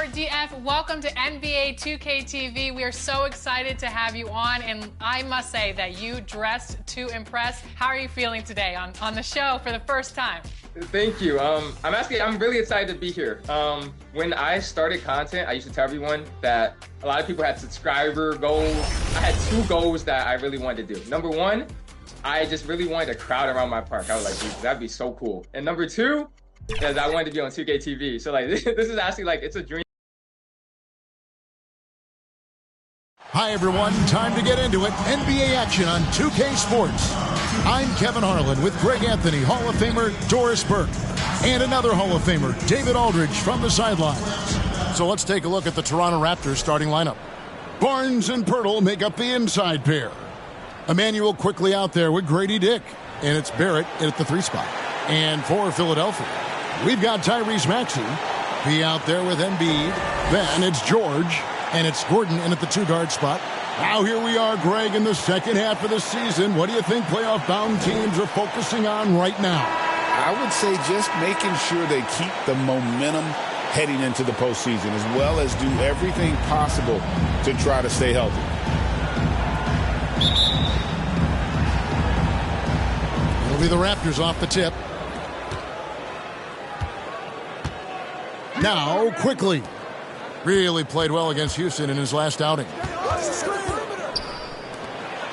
Robert DF. Welcome to NBA 2k25. We are so excited to have you on, and I must say that you dressed to impress. How are you feeling today on the show for the first time? Thank you. I'm really excited to be here. When I started content, I used to tell everyone that a lot of people had subscriber goals. I had two goals that I really wanted to do. Number one, I just really wanted a crowd around my park. I was like, dude, that'd be so cool. And number two, is I wanted to be on 2k25. So like, this is actually like, it's a dream. Hi everyone, time to get into it. NBA action on 2K Sports. I'm Kevin Harlan with Greg Anthony, Hall of Famer Doris Burke, and another Hall of Famer, David Aldridge from the sidelines. So let's take a look at the Toronto Raptors starting lineup. Barnes and Pirtle make up the inside pair. Emmanuel quickly out there with Grady Dick, and it's Barrett at the 3 spot. And for Philadelphia, we've got Tyrese Maxey. He out there with Embiid. Then it's George. And it's Gordon in at the 2-guard spot. Now here we are, Greg, in the second half of the season. What do you think playoff-bound teams are focusing on right now? I would say just making sure they keep the momentum heading into the postseason, as well as do everything possible to try to stay healthy. It'll be the Raptors off the tip. Now, quickly. Really played well against Houston in his last outing.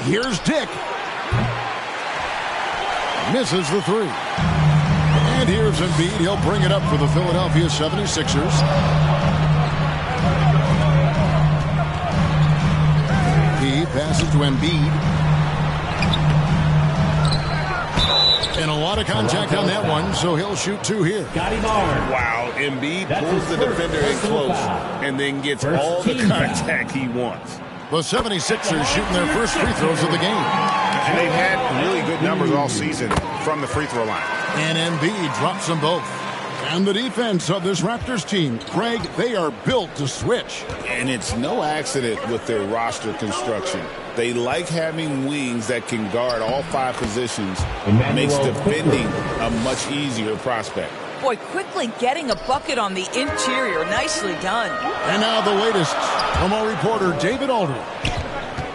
Here's Dick. Misses the 3. And here's Embiid. He'll bring it up for the Philadelphia 76ers. He passes to Embiid. And a lot of contact on that one, so he'll shoot 2 here. Wow, Embiid pulls the defender in close and then gets all the contact he wants. The 76ers shooting their first free throws of the game. And they've had really good numbers all season from the free throw line. And Embiid drops them both. And the defense of this Raptors team, Craig, they are built to switch. And it's no accident with their roster construction. They like having wings that can guard all 5 positions. It makes defending a much easier prospect. Boy, quickly getting a bucket on the interior. Nicely done. And now the latest from our reporter, David Aldridge.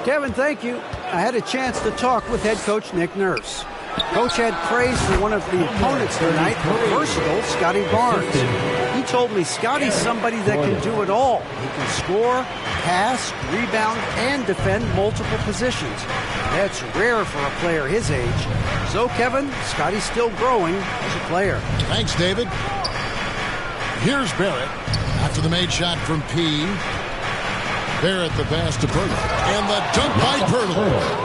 Kevin, thank you. I had a chance to talk with head coach Nick Nurse. Coach had praise for one of the opponents tonight, the versatile Scotty Barnes. He told me Scotty's somebody that can do it all. He can score, pass, rebound, and defend multiple positions. That's rare for a player his age. So, Kevin, Scotty's still growing as a player. Thanks, David. Here's Barrett after the made shot from P. Barrett the pass to Pirtle. And the dunk by Pirtle.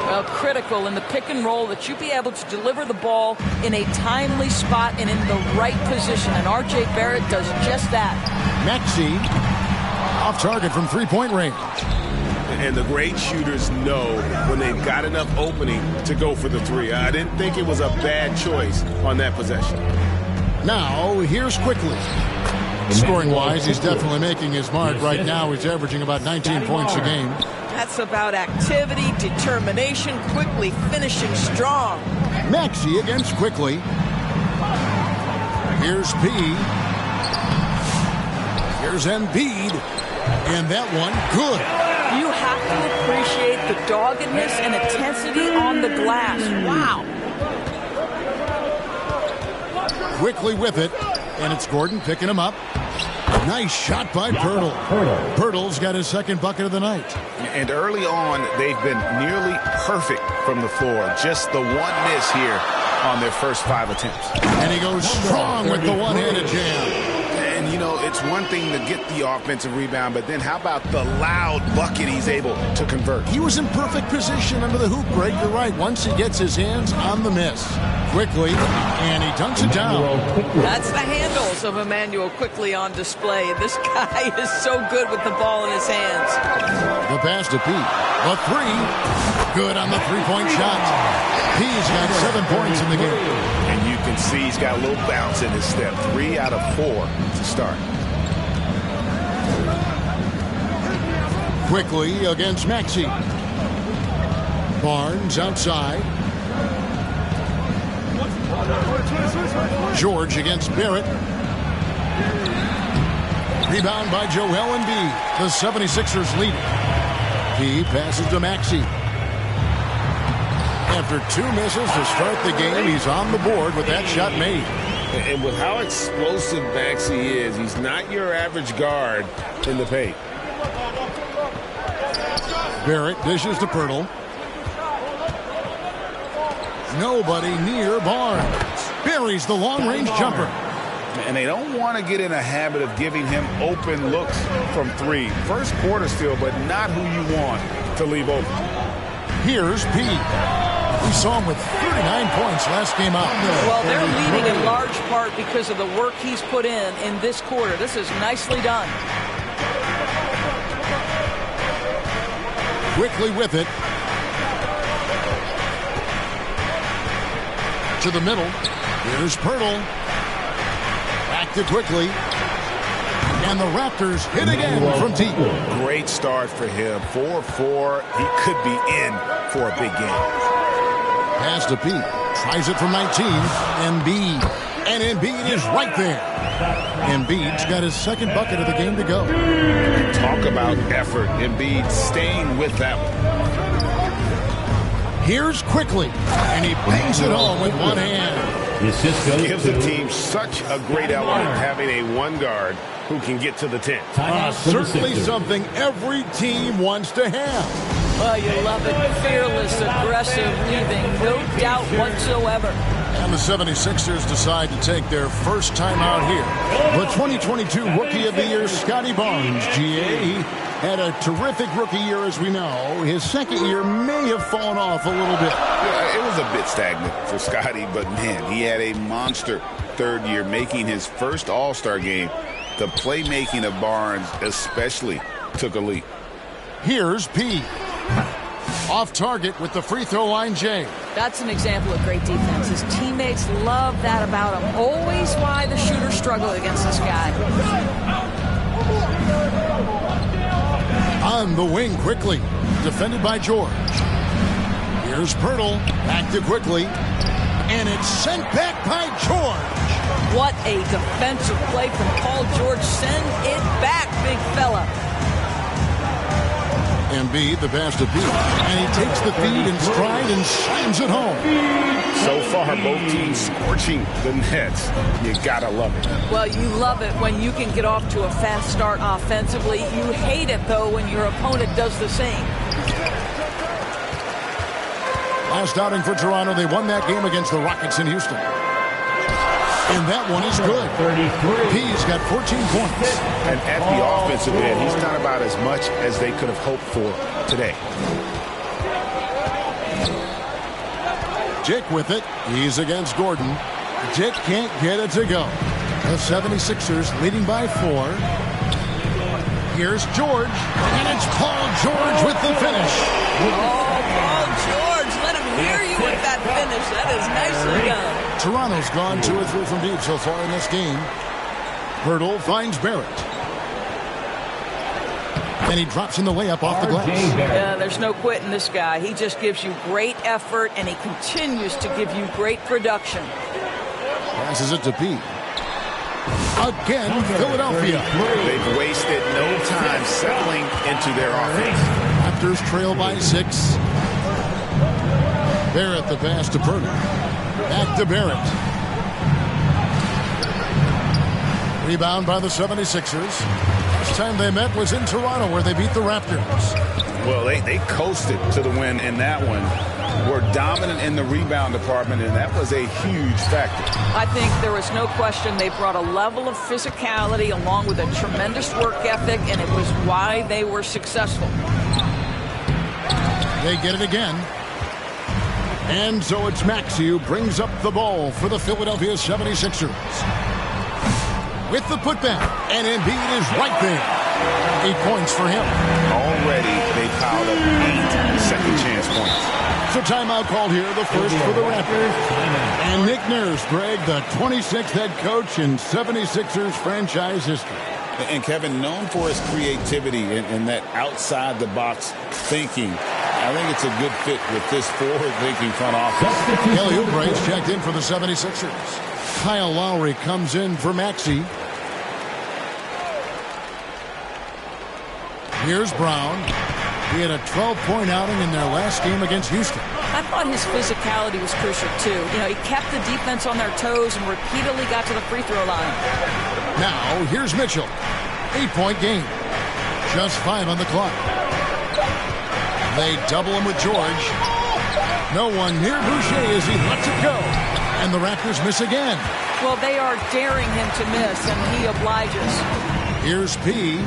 Well, critical in the pick and roll that you be able to deliver the ball in a timely spot and in the right position. And R.J. Barrett does just that. Maxey off target from 3-point range. And the great shooters know when they've got enough opening to go for the 3. I didn't think it was a bad choice on that possession. Now, here's quickly. Scoring-wise, he's definitely making his mark. Right now, he's averaging about 19 points a game. That's about activity, determination, quickly finishing strong. Maxey against Quickly. Here's P. Here's Embiid. And that one, good. You have to appreciate the doggedness and intensity on the glass. Wow. Quickly with it. And it's Gordon picking him up. Nice shot by Pirtle. Pirtle's got his second bucket of the night. And early on, they've been nearly perfect from the floor. Just the one miss here on their first 5 attempts. And he goes strong with the one-handed jam. And, you know, it's one thing to get the offensive rebound, but then how about the loud bucket he's able to convert? He was in perfect position under the hoop, Greg. You're right. Once he gets his hands on the miss. Quickly, and he dunks it down. That's the handles of Emmanuel Quickly on display. This guy is so good with the ball in his hands. The pass to P. The 3. Good on the 3-point shot. P's got 7 points in the game. And you can see he's got a little bounce in his step. 3 out of 4 to start. Quickly against Maxey. Barnes outside. George against Barrett. Rebound by Joel Embiid. The 76ers lead. He passes to Maxey. After 2 misses to start the game, he's on the board with that shot made. And with how explosive Maxey is, he's not your average guard in the paint. Barrett dishes to Pirtle. Nobody near Barnes. Buries the long-range jumper. And they don't want to get in a habit of giving him open looks from 3. First quarter still, but not who you want to leave open. Here's P. We saw him with 39 points last game out. Well, they're leading in large part because of the work he's put in this quarter. This is nicely done. Quickly with it. To the middle. Here's Pirtle. Back to quickly. And the Raptors hit again from deep. Great start for him. 4-4. He could be in for a big game. Pass to Pete. Tries it from 19. Embiid. And Embiid is right there. Embiid's got his second bucket of the game to go. Talk about effort. Embiid staying with that one. Here's quickly. And he bangs it home with one hand. Gives the team such a great element having a one guard who can get to the 10. Certainly something every team wants to have. Well, you love it. Fearless, aggressive, leaving. No doubt whatsoever. And the 76ers decide to take their first time out here. The 2022 Rookie of the Year, Scotty Barnes, GA. He had a terrific rookie year, as we know. His second year may have fallen off a little bit. Yeah, it was a bit stagnant for Scotty, but man, he had a monster third year, making his first All-Star game. The playmaking of Barnes especially took a leap. Here's P. Off target with the free throw line, Jay. That's an example of great defense. His teammates love that about him. Always why the shooters struggle against this guy. On the wing quickly. Defended by George. Here's Pirtle. Back to quickly. And it's sent back by George. What a defensive play from Paul George. Send it back, big fella. Embiid, the pass to Pete. And he takes the feed in stride and slams it home. So far, both teams scorching the nets. You gotta love it. Well, you love it when you can get off to a fast start offensively. You hate it, though, when your opponent does the same. Last outing for Toronto, they won that game against the Rockets in Houston. And that one is good. P's got 14 points. And at the offensive end, he's done about as much as they could have hoped for today. Jake with it. He's against Gordon. Jake can't get it to go. The 76ers leading by 4. Here's George. And it's Paul George with the finish. Oh, Paul George. Let him hear you with that finish. That is nicely done. Toronto's gone 2 or 3 from deep so far in this game. Pirtle finds Barrett. And he drops in the layup off the glass. Yeah, there's no quitting this guy. He just gives you great effort, and he continues to give you great production. Passes it to Pete. Again, Philadelphia. They've wasted no time settling into their offense. Raptors trail by 6. Barrett the pass to Pirtle. Back to Barrett. Rebound by the 76ers. Last time they met was in Toronto, where they beat the Raptors. Well, they coasted to the win in that one. Were dominant in the rebound department, and that was a huge factor. I think there was no question they brought a level of physicality along with a tremendous work ethic, and it was why they were successful. They get it again. And so it's Maxey who brings up the ball for the Philadelphia 76ers. With the putback, and Embiid is right there. 8 points for him. Already, they piled up 8 second chance points. So timeout called here, the first for the Raptors. And Nick Nurse, Greg, the 26th head coach in 76ers franchise history. And Kevin, known for his creativity and that outside-the-box thinking. I think it's a good fit with this forward-thinking front office. Kelly Oubre's checked in for the 76ers. Kyle Lowry comes in for Maxey. Here's Brown. He had a 12-point outing in their last game against Houston. I thought his physicality was crucial, too. You know, he kept the defense on their toes and repeatedly got to the free throw line. Now, here's Mitchell. 8-point game. Just 5 on the clock. They double him with George. No one near Boucher as he lets it go. And the Raptors miss again. Well, they are daring him to miss, and he obliges. Here's P.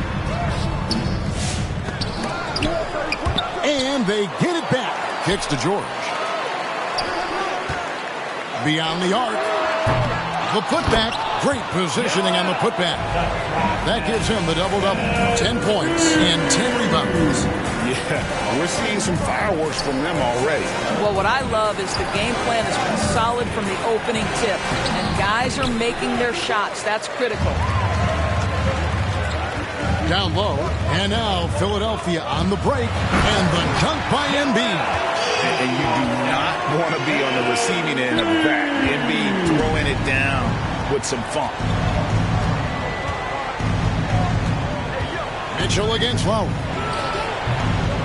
And they get it back. Kicks to George. Beyond the arc. The putback. Great positioning on the putback. That gives him the double-double. 10 points and 10 rebounds. Yeah, we're seeing some fireworks from them already. Well, what I love is the game plan has been solid from the opening tip. And guys are making their shots. That's critical. Down low. And now Philadelphia on the break. And the dunk by Embiid. And you do not want to be on the receiving end of that. Embiid throwing it down with some funk. Mitchell against Lowry.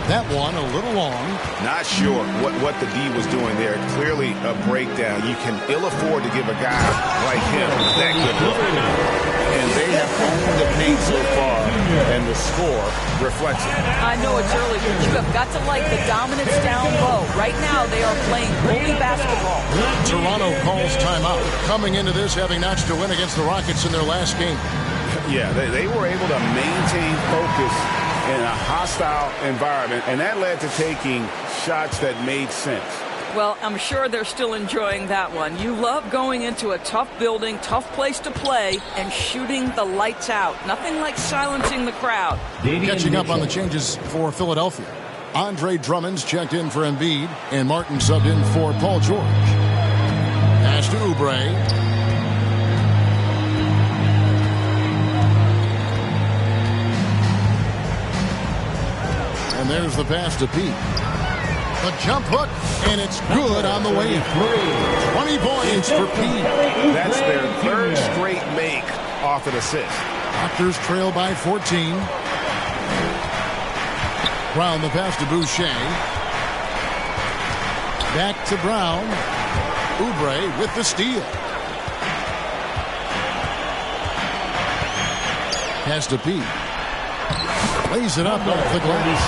That one a little long. Not sure what the D was doing there. Clearly a breakdown. You can ill afford to give a guy like him that good look. And they have owned the paint so far, and the score reflects it. I know it's early, but you have got to like the dominance down low. Right now, they are playing bully basketball. Toronto calls timeout. Coming into this, having notched a win against the Rockets in their last game. Yeah, they were able to maintain focus in a hostile environment, and that led to taking shots that made sense. Well, I'm sure they're still enjoying that one. You love going into a tough building, tough place to play, and shooting the lights out. Nothing like silencing the crowd. Catching up on the changes for Philadelphia. Andre Drummond's checked in for Embiid, and Martin subbed in for Paul George. Pass to Oubre. And there's the pass to Pete. The jump hook, and it's good on the way. 20 points for Pete. That's their third straight make off an assist. Raptors trail by 14. Brown the pass to Boucher. Back to Brown. Oubre with the steal. Pass to Pete. Lays it up off the glass.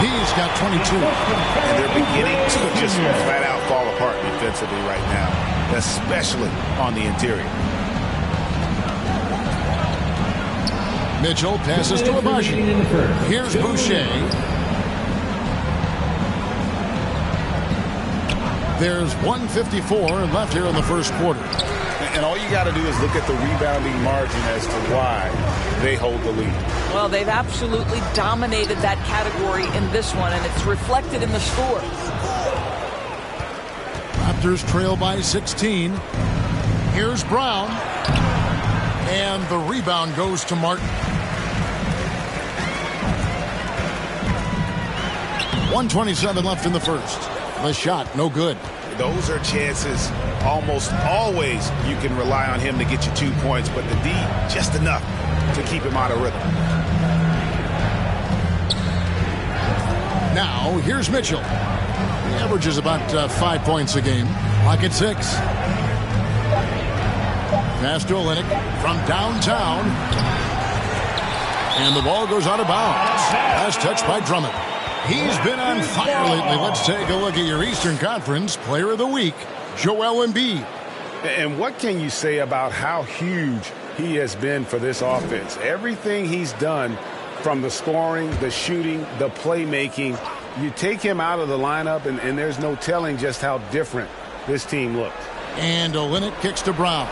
He's got 22. And they're beginning to just flat out fall apart defensively right now, especially on the interior. Mitchell passes to Abaji. Here's Boucher. There's 1:54 left here in the first quarter. And all you got to do is look at the rebounding margin as to why they hold the lead. Well, they've absolutely dominated that category in this one, and it's reflected in the score. Raptors trail by 16. Here's Brown. And the rebound goes to Martin. 1:27 left in the first. The shot, no good. Those are chances almost always you can rely on him to get you 2 points, but the D, just enough to keep him out of rhythm. Now, here's Mitchell. He averages about 5 points a game. Clock at 6. Pass to Olynyk from downtown. And the ball goes out of bounds. Last touch by Drummond. He's been on fire lately. Let's take a look at your Eastern Conference Player of the Week, Joel Embiid. And what can you say about how huge he has been for this offense? Everything he's done, from the scoring, the shooting, the playmaking, you take him out of the lineup, and there's no telling just how different this team looks. And Olynyk kicks to Brown.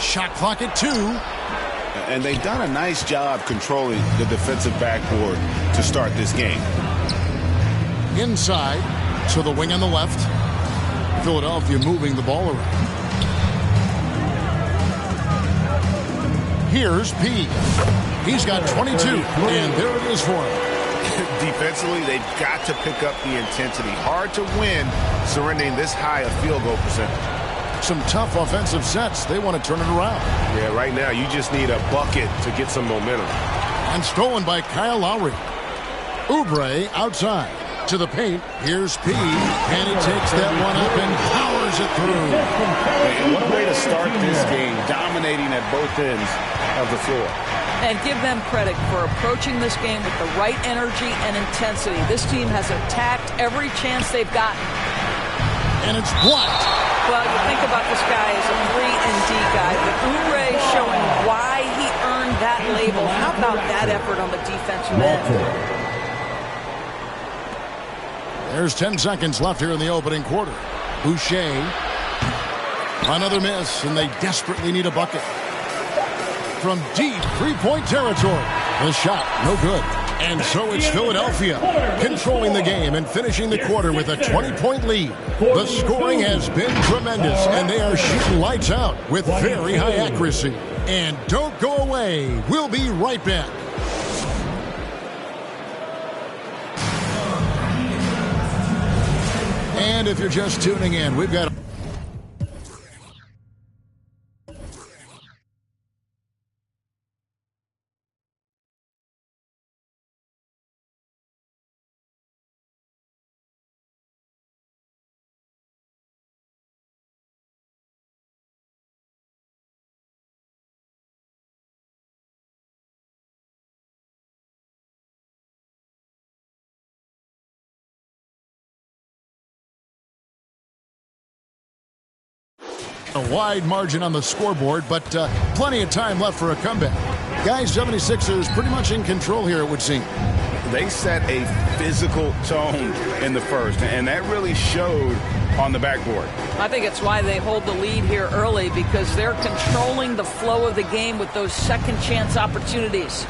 Shot clock at 2. And they've done a nice job controlling the defensive backboard to start this game. Inside to the wing on the left. Philadelphia moving the ball around. Here's P. He's got 22, and there it is for him. Defensively, they've got to pick up the intensity. Hard to win surrendering this high a field goal percentage. some tough offensive sets. They want to turn it around. Yeah, right now you just need a bucket to get some momentum. And stolen by Kyle Lowry. Oubre outside. To the paint. Here's P. And he takes that one up and powers it through. And what a way to start this game, dominating at both ends of the floor. And give them credit for approaching this game with the right energy and intensity. This team has attacked every chance they've gotten. And it's blocked. Well, you think about this guy as a 3-and-D guy, but Oubre showing why he earned that label. How about that effort on the defensive end? There's 10 seconds left here in the opening quarter. Boucher. Another miss, and they desperately need a bucket. From deep three-point territory. The shot, no good. And so it's Philadelphia controlling the game and finishing the quarter with a 20-point lead. The scoring has been tremendous, and they are shooting lights out with very high accuracy. And don't go away. We'll be right back. And if you're just tuning in, we've got... A wide margin on the scoreboard, but plenty of time left for a comeback. Guys, 76ers pretty much in control here, it would seem. They set a physical tone in the first, and that really showed on the backboard. I think it's why they hold the lead here early, because they're controlling the flow of the game with those second chance opportunities.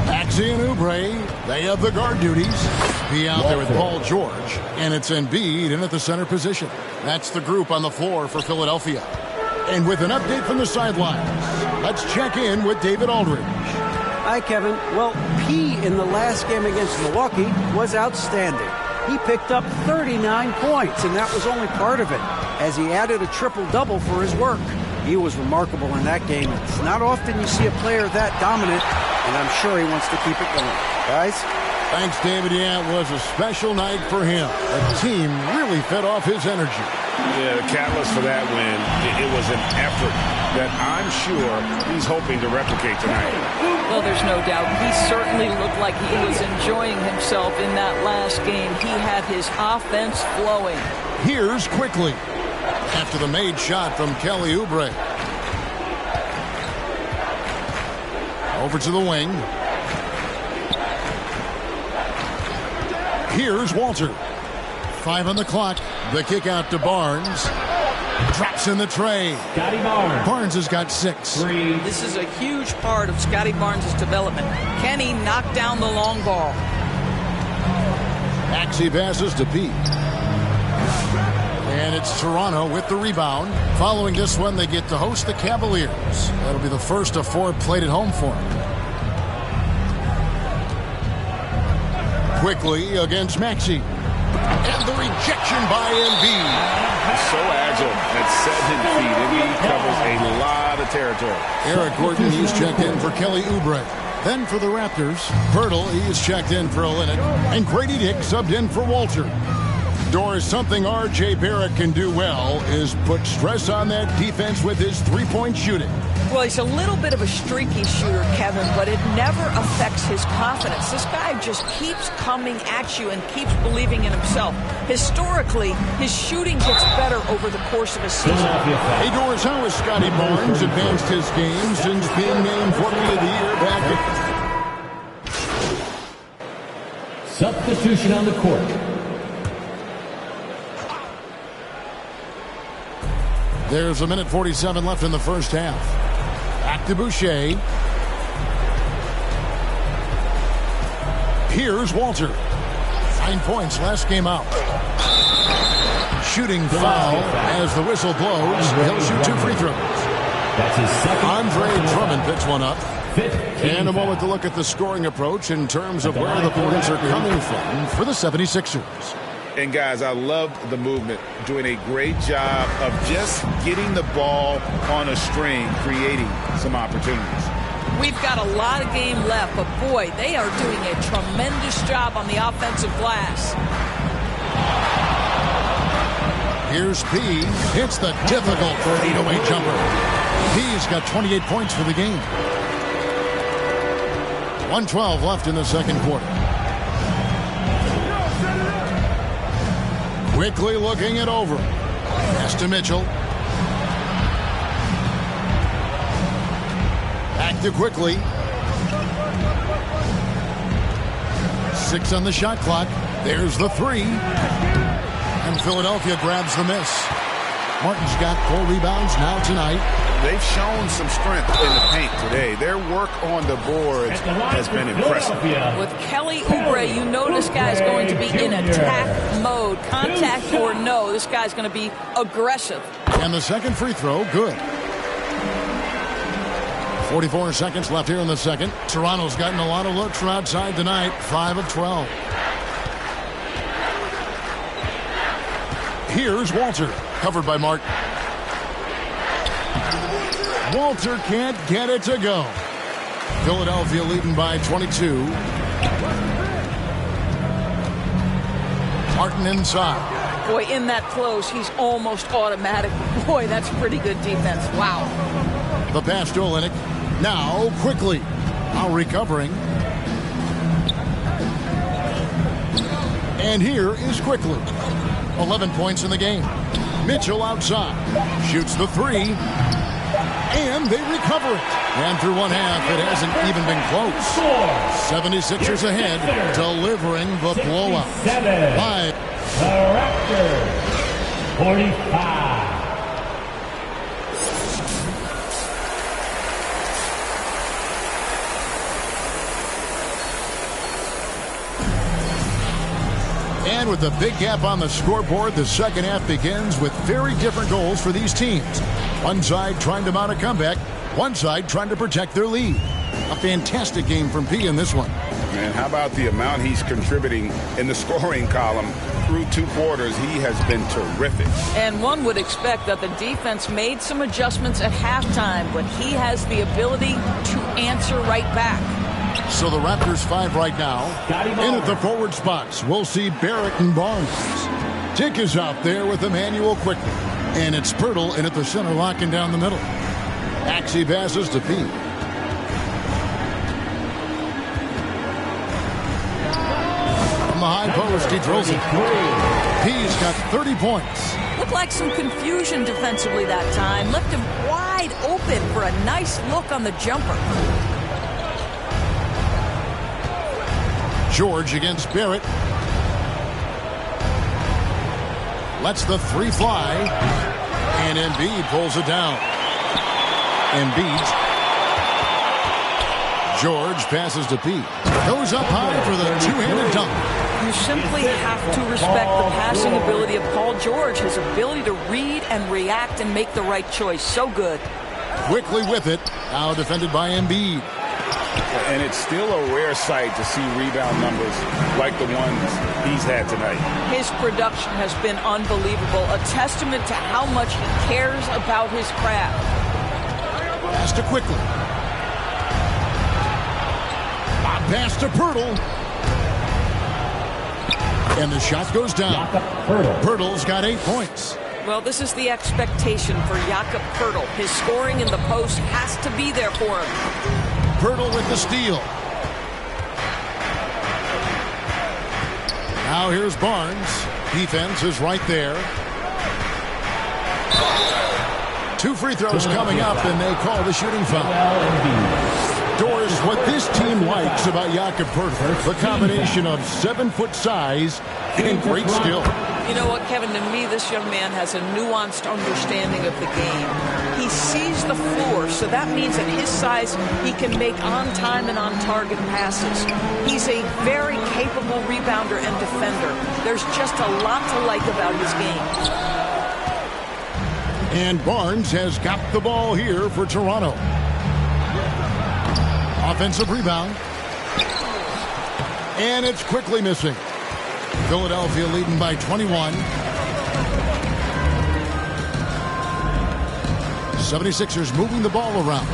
Maxey and Oubre, they have the guard duties. Be out there with Paul George, and it's Embiid in at the center position. That's the group on the floor for Philadelphia. And with an update from the sidelines, let's check in with David Aldridge. Hi, Kevin. Well, P in the last game against Milwaukee was outstanding. He picked up 39 points, and that was only part of it, as he added a triple-double for his work. He was remarkable in that game. It's not often you see a player that dominant, and I'm sure he wants to keep it going. Guys? Thanks, David. Yeah, it was a special night for him. The team really fed off his energy. Yeah, the catalyst for that win, it was an effort that I'm sure he's hoping to replicate tonight. Well, there's no doubt. He certainly looked like he was enjoying himself in that last game. He had his offense flowing. Here's quickly after the made shot from Kelly Oubre. Over to the wing. Here's Walter. 5 on the clock. The kick out to Barnes. Drops in the tray. Scotty Barnes. Barnes has got 6. This is a huge part of Scotty Barnes' development. Can he knock down the long ball? Maxey passes to Pete. And it's Toronto with the rebound. Following this one, they get to host the Cavaliers. That'll be the first of 4 played at home for them. Quickly against Maxey. And the rejection by Embiid. He's so agile at 7 feet. Embiid covers a lot of territory. Eric Gordon, he's checked in for Kelly Oubre. Then for the Raptors, Pirtle, he's checked in for Olynyk. And Grady Dick subbed in for Walter. Doris, something R.J. Barrett can do well is put stress on that defense with his three-point shooting. Well, he's a little bit of a streaky shooter, Kevin, but it never affects his confidence. This guy just keeps coming at you and keeps believing in himself. Historically, his shooting gets better over the course of a season. Hey, Doris, how has Scotty Barnes advanced his game since being named Rookie of the Year back in... Substitution on the court. There's 1:47 left in the first half. Back to Boucher. Here's Walter. 9 points last game out. Shooting foul as the whistle blows. He'll shoot 2 free throws. That's his second. Andre Drummond picks one up. And a moment to look at the scoring approach in terms of where the points are coming from for the 76ers. And, guys, I love the movement, doing a great job of just getting the ball on a string, creating some opportunities. We've got a lot of game left, but, boy, they are doing a tremendous job on the offensive glass. Here's P. Hits the difficult fadeaway jumper. P's got 28 points for the game. 1:12 left in the second quarter. Quickly looking it over. Pass to Mitchell. Back to Quickly. 6 on the shot clock. There's the 3. And Philadelphia grabs the miss. Martin's got 4 rebounds now tonight. They've shown some strength in the paint today. Their work on the boards has been impressive. With Kelly Oubre, you know this guy's going to be in attack mode. Contact or no, this guy's going to be aggressive. And the second free throw, good. 44 seconds left here in the second. Toronto's gotten a lot of looks from outside tonight. 5 of 12. Here's Walter, covered by Martin. Walter can't get it to go. Philadelphia leading by 22. Martin inside. Boy, in that close, he's almost automatic. Boy, that's pretty good defense. Wow. The pass to Olynyk. Now, Quickly. Now recovering. And here is Quickly. 11 points in the game. Mitchell outside. Shoots the 3. And they recover it. And through one half, it hasn't even been close. 76ers ahead, delivering the blowout. 5. The Raptors, 45. And with the big gap on the scoreboard, the second half begins with very different goals for these teams. One side trying to mount a comeback, one side trying to protect their lead. A fantastic game from P in this one. Man, how about the amount he's contributing in the scoring column? Through 2 quarters, he has been terrific. And one would expect that the defense made some adjustments at halftime, but he has the ability to answer right back. So the Raptors 5 right now. In at the forward spots, we'll see Barrett and Barnes. Tick is out there with Emmanuel Quickly. And it's Pirtle in at the center, locking down the middle. Axie passes to P. From the high post, he drills it. P's got 30 points. Looked like some confusion defensively that time. Left him wide open for a nice look on the jumper. George against Barrett. Lets the 3 fly. And Embiid pulls it down. Embiid. George passes to P. Goes up high for the 2-handed dunk. You simply have to respect the passing ability of Paul George. His ability to read and react and make the right choice. So good. Quickly with it. Now defended by Embiid. And it's still a rare sight to see rebound numbers like the ones he's had tonight. His production has been unbelievable, a testament to how much he cares about his craft. Pass to Quickly. Pass to Pirtle. And the shot goes down. Pirtle's got 8 points. Well, this is the expectation for Jakob Pirtle. His scoring in the post has to be there for him. Pirtle with the steal. Now here's Barnes. Defense is right there. 2 free throws coming up, and they call the shooting foul. Doris, what this team likes about Jakob Pirtle, the combination of 7-foot size and great skill. You know what, Kevin, to me, this young man has a nuanced understanding of the game. He sees the floor, so that means at his size, he can make on-time and on-target passes. He's a very capable rebounder and defender. There's just a lot to like about his game. And Barnes has got the ball here for Toronto. Offensive rebound. And it's Quickly missing. Philadelphia leading by 21. 76ers moving the ball around.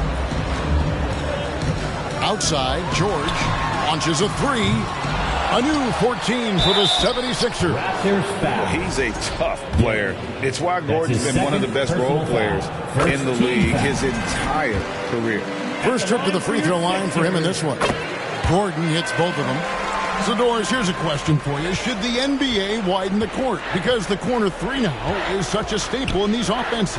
Outside, George launches a three. A new 14 for the 76ers. He's a tough player. It's why Gordon's been one of the best role players in the league his entire career. First trip to the free throw line for him in this one. Gordon hits both of them. So, Doris, here's a question for you. Should the NBA widen the court? Because the corner three now is such a staple in these offenses.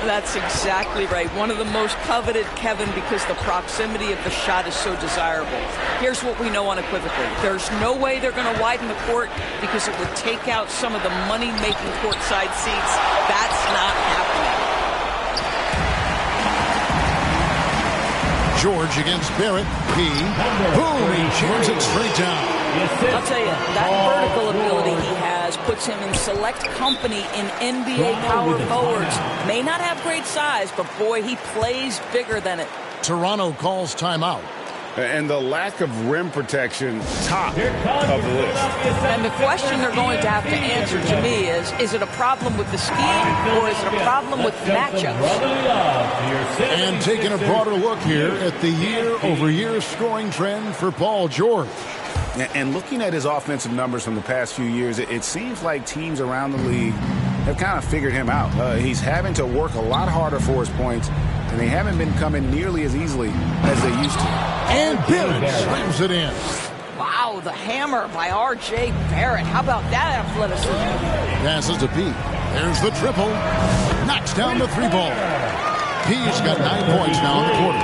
That's exactly right. One of the most coveted, Kevin, because the proximity of the shot is so desirable. Here's what we know unequivocally. There's no way they're going to widen the court because it would take out some of the money-making courtside seats. That's not happening. George against Barrett. Boom! He jams it straight down. I'll tell you, that vertical ability he has puts him in select company in NBA power forwards. May not have great size, but boy, he plays bigger than it. Toronto calls timeout. And the lack of rim protection, top of the list. And the question they're going to have to answer to me is it a problem with the scheme or is it a problem with matchups? And taking a broader look here at the year-over-year scoring trend for Paul George. And looking at his offensive numbers from the past few years, it seems like teams around the league have kind of figured him out. He's having to work a lot harder for his points, and they haven't been coming nearly as easily as they used to. And Barrett slams it in. Wow, the hammer by R.J. Barrett. How about that athleticism? Passes to Pete. There's the triple. Knocks down the three ball. Pete's got 9 points now in the quarter.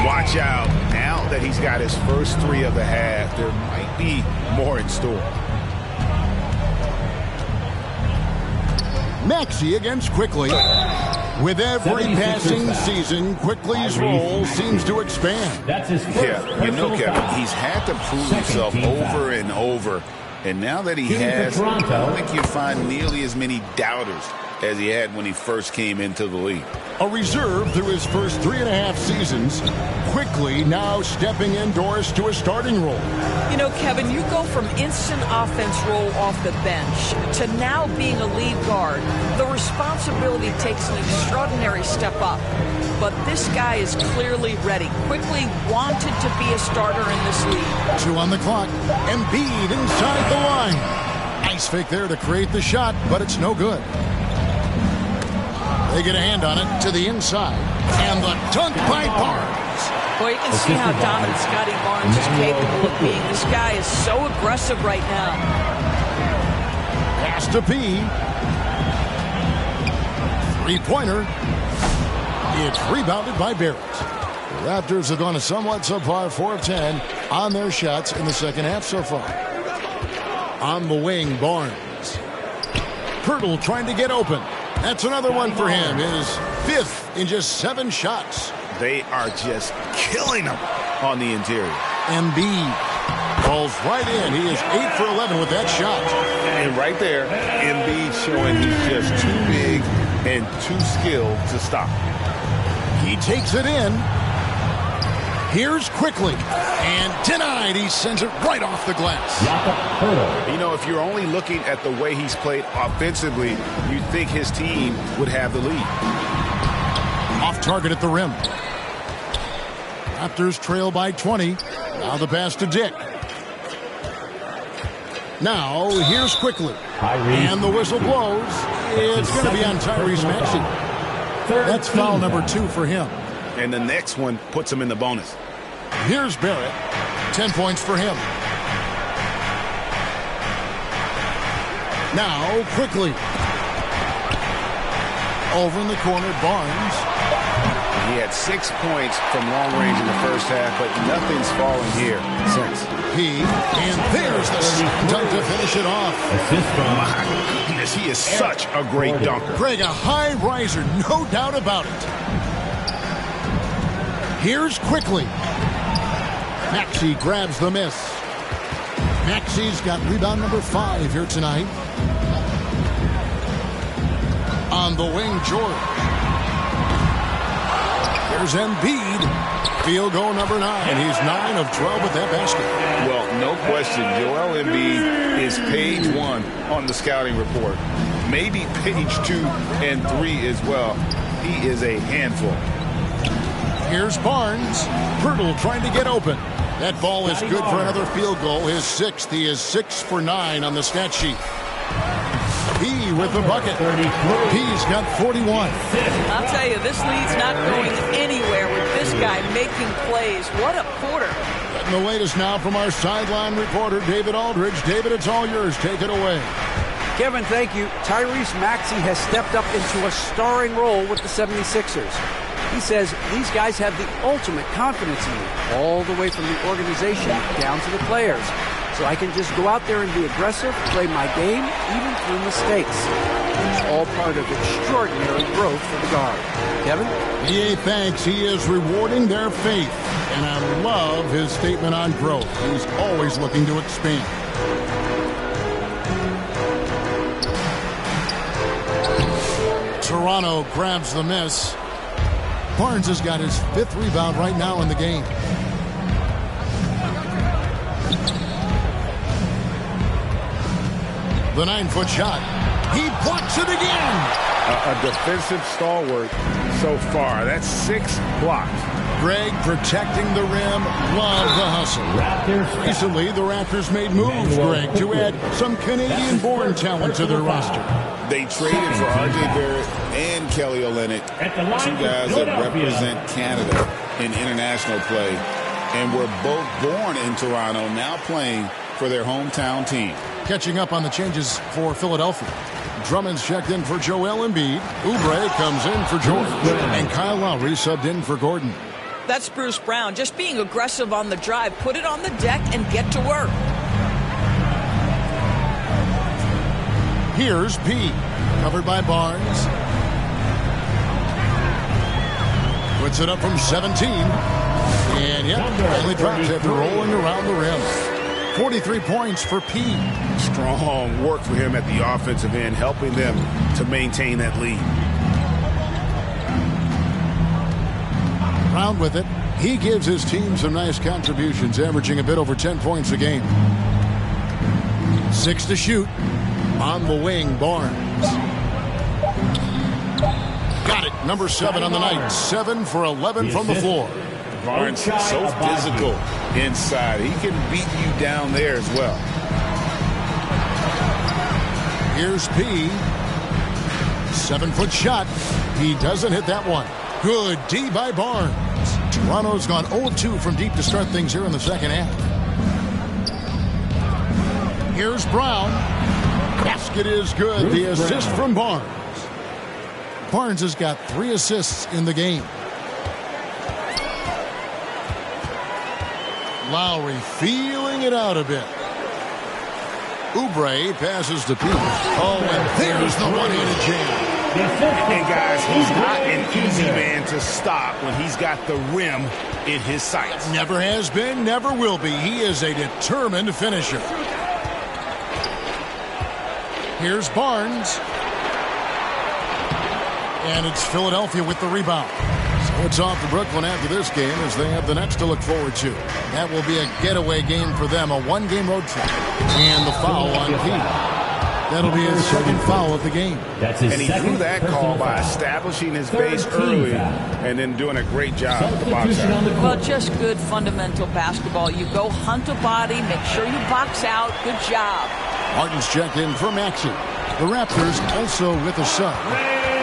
Watch out. Now that he's got his first three of the half, there might be more in store. Maxey against Quickly. With every passing season, Quickly's role seems to expand. Yeah, you know, Kevin, he's had to prove himself over and over. And now that he has, I don't think you find nearly as many doubters as he had when he first came into the league. A reserve through his first 3.5 seasons. Quickly now stepping indoors to a starting role. You know, Kevin, you go from instant offense role off the bench to now being a lead guard. The responsibility takes an extraordinary step up. But this guy is clearly ready. Quickly wanted to be a starter in this league. 2 on the clock. Embiid inside the line. Ice fake there to create the shot, but it's no good. They get a hand on it to the inside. And the dunk by Barnes. Boy, you can see how dominant Scotty Barnes is capable of being. This guy is so aggressive right now. Pass to P. Three-pointer. It's rebounded by Barrett. The Raptors have gone a somewhat subpar 4 of 10 on their shots in the second half so far. On the wing, Barnes. Pirtle trying to get open. That's another one for him. His 5th in just 7 shots. They are just killing him on the interior. Embiid falls right in. He is 8 for 11 with that shot. And right there, Embiid showing he's just too big and too skilled to stop. He takes it in. Here's Quickly. And denied. He sends it right off the glass. You know, if you're only looking at the way he's played offensively, you'd think his team would have the lead. Off target at the rim. Raptors trail by 20. Now the pass to Dick. Now here's Quickly. And the whistle blows. It's going to be on Tyrese Maxey. That's foul number 2 for him. And the next one puts him in the bonus. Here's Barrett. 10 points for him. Now Quickly. Over in the corner, Barnes. He had 6 points from long range in the first half, but nothing's fallen here since. And there's the dunk to finish it off. My goodness, he is such a great dunker. Greg, a high riser, no doubt about it. Here's Quickly. Maxey grabs the miss. Maxey's got rebound number 5 here tonight. On the wing, George. There's Embiid. Field goal number 9. He's 9 of 12 with that basket. Well, no question, Joel Embiid is page 1 on the scouting report. Maybe page 2 and 3 as well. He is a handful. Here's Barnes. Pirtle trying to get open. That ball is good for another field goal. His 6th. He is 6 for 9 on the stat sheet. He with the bucket. He's got 41. I'll tell you, this lead's not going anywhere with this guy making plays. What a quarter. And the latest now from our sideline reporter, David Aldridge. David, it's all yours. Take it away. Kevin, thank you. Tyrese Maxey has stepped up into a starring role with the 76ers. He says these guys have the ultimate confidence in me, all the way from the organization down to the players. So I can just go out there and be aggressive, play my game, even through mistakes. It's all part of extraordinary growth for the guard. Kevin? EA thanks. He is rewarding their faith. And I love his statement on growth. He's always looking to expand. Toronto grabs the miss. Barnes has got his 5th rebound right now in the game. The 9-foot shot. He blocks it again. A defensive stalwart so far. That's 6 blocks. Greg protecting the rim. Love the hustle. Recently, the Raptors made moves, Greg, to add some Canadian-born talent to their roster. They traded for R.J. Barrett and Kelly Olynyk, 2 guys that represent Canada in international play, and were both born in Toronto, now playing for their hometown team. Catching up on the changes for Philadelphia. Drummond's checked in for Joel Embiid. Oubre comes in for George. And Kyle Lowry subbed in for Gordon. That's Bruce Brown, just being aggressive on the drive. Put it on the deck and get to work. Here's P. Covered by Barnes. Puts it up from 17. And yep, finally drops after rolling around the rim. 43 points for P. Strong work for him at the offensive end, helping them to maintain that lead. Round with it. He gives his team some nice contributions, averaging a bit over 10 points a game. 6 to shoot. On the wing, Barnes. Got it. Number 7 on the night. 7 for 11 from the floor. Barnes so physical inside. He can beat you down there as well. Here's P. 7-foot shot. He doesn't hit that one. Good D by Barnes. Toronto's gone 0-2 from deep to start things here in the second half. Here's Brown. Basket is good. The assist from Barnes. Barnes has got 3 assists in the game. Lowry feeling it out a bit. Oubre passes to P. Oh, and there's the one-handed jam. And guys, he's not an easy man to stop when he's got the rim in his sights. Never has been, never will be. He is a determined finisher. Here's Barnes. And it's Philadelphia with the rebound. So it's off to Brooklyn after this game as they have the Nets to look forward to. That will be a getaway game for them, a 1-game road trip. And the foul on P. That'll be his second foul of the game. That's his and he drew that call by establishing his base early and then doing a great job at the box out. Well, just good fundamental basketball. You go hunt a body, make sure you box out. Good job. Martin's checked in for Maxey. The Raptors also with a sub.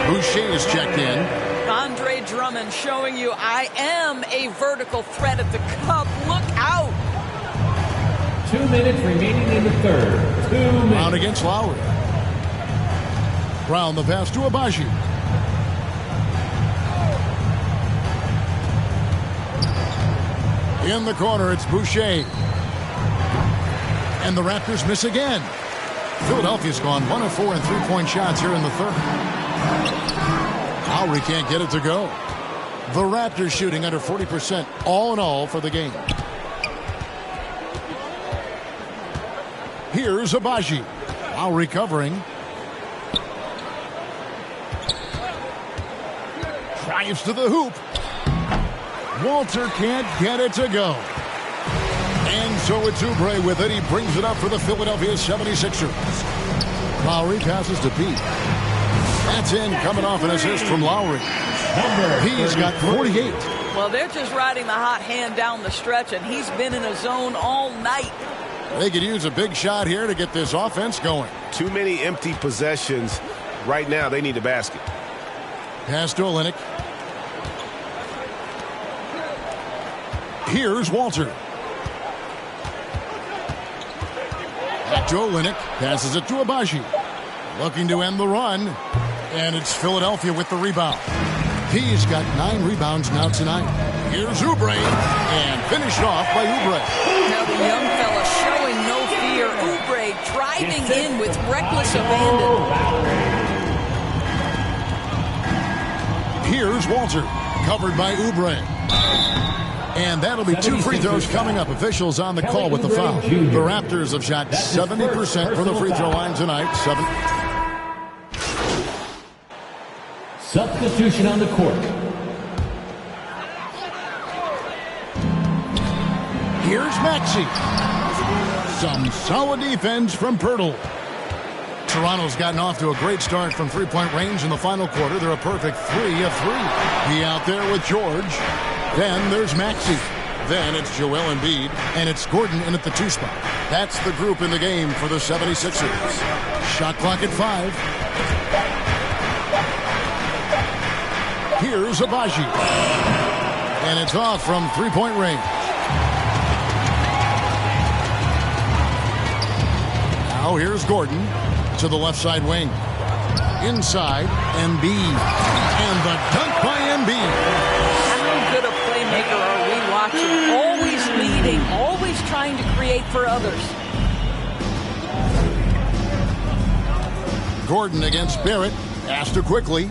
Boucher is checked in. Andre Drummond showing you I am a vertical threat at the cup. Look out. 2 minutes remaining in the third. 2 minutes. Brown against Lowry. Brown the pass to Abaji. In the corner, it's Boucher. And the Raptors miss again. Philadelphia's gone 1 of 4 in 3-point shots here in the third. Lowry can't get it to go. The Raptors shooting under 40% all in all for the game. Here's Abaji. Lowry covering. Drives to the hoop. Walter can't get it to go. And so it's Oubre with it. He brings it up for the Philadelphia 76ers. Lowry passes to Pete. That's in, coming off an assist from Lowry. He's got 48. Well, they're just riding the hot hand down the stretch, and he's been in a zone all night. They could use a big shot here to get this offense going. Too many empty possessions. Right now, they need a basket. Pass to Olynyk. Here's Walter. Back to Olynyk. Passes it to Abaji. Looking to end the run. And it's Philadelphia with the rebound. He's got 9 rebounds now tonight. Here's Oubre. And finished off by Oubre. Now the young fella showing no fear. Oubre driving in with reckless abandon. Here's Walter. Covered by Oubre. And that'll be 2 free throws coming up. Officials on the call with the foul. The Raptors have shot 70% from the free throw line tonight. Substitution on the court. Here's Maxey. Some solid defense from Pirtle. Toronto's gotten off to a great start from three-point range in the final quarter. They're a perfect 3 of 3. He out there with George. Then there's Maxey. Then it's Joel Embiid. And it's Gordon in at the 2 spot. That's the group in the game for the 76ers. Shot clock at 5. Here's Abaji. And it's off from three-point range. Now here's Gordon to the left side wing. Inside, Embiid. And the dunk by Embiid. How good a playmaker are we watching? Always leading, always trying to create for others. Gordon against Barrett. Astor quickly.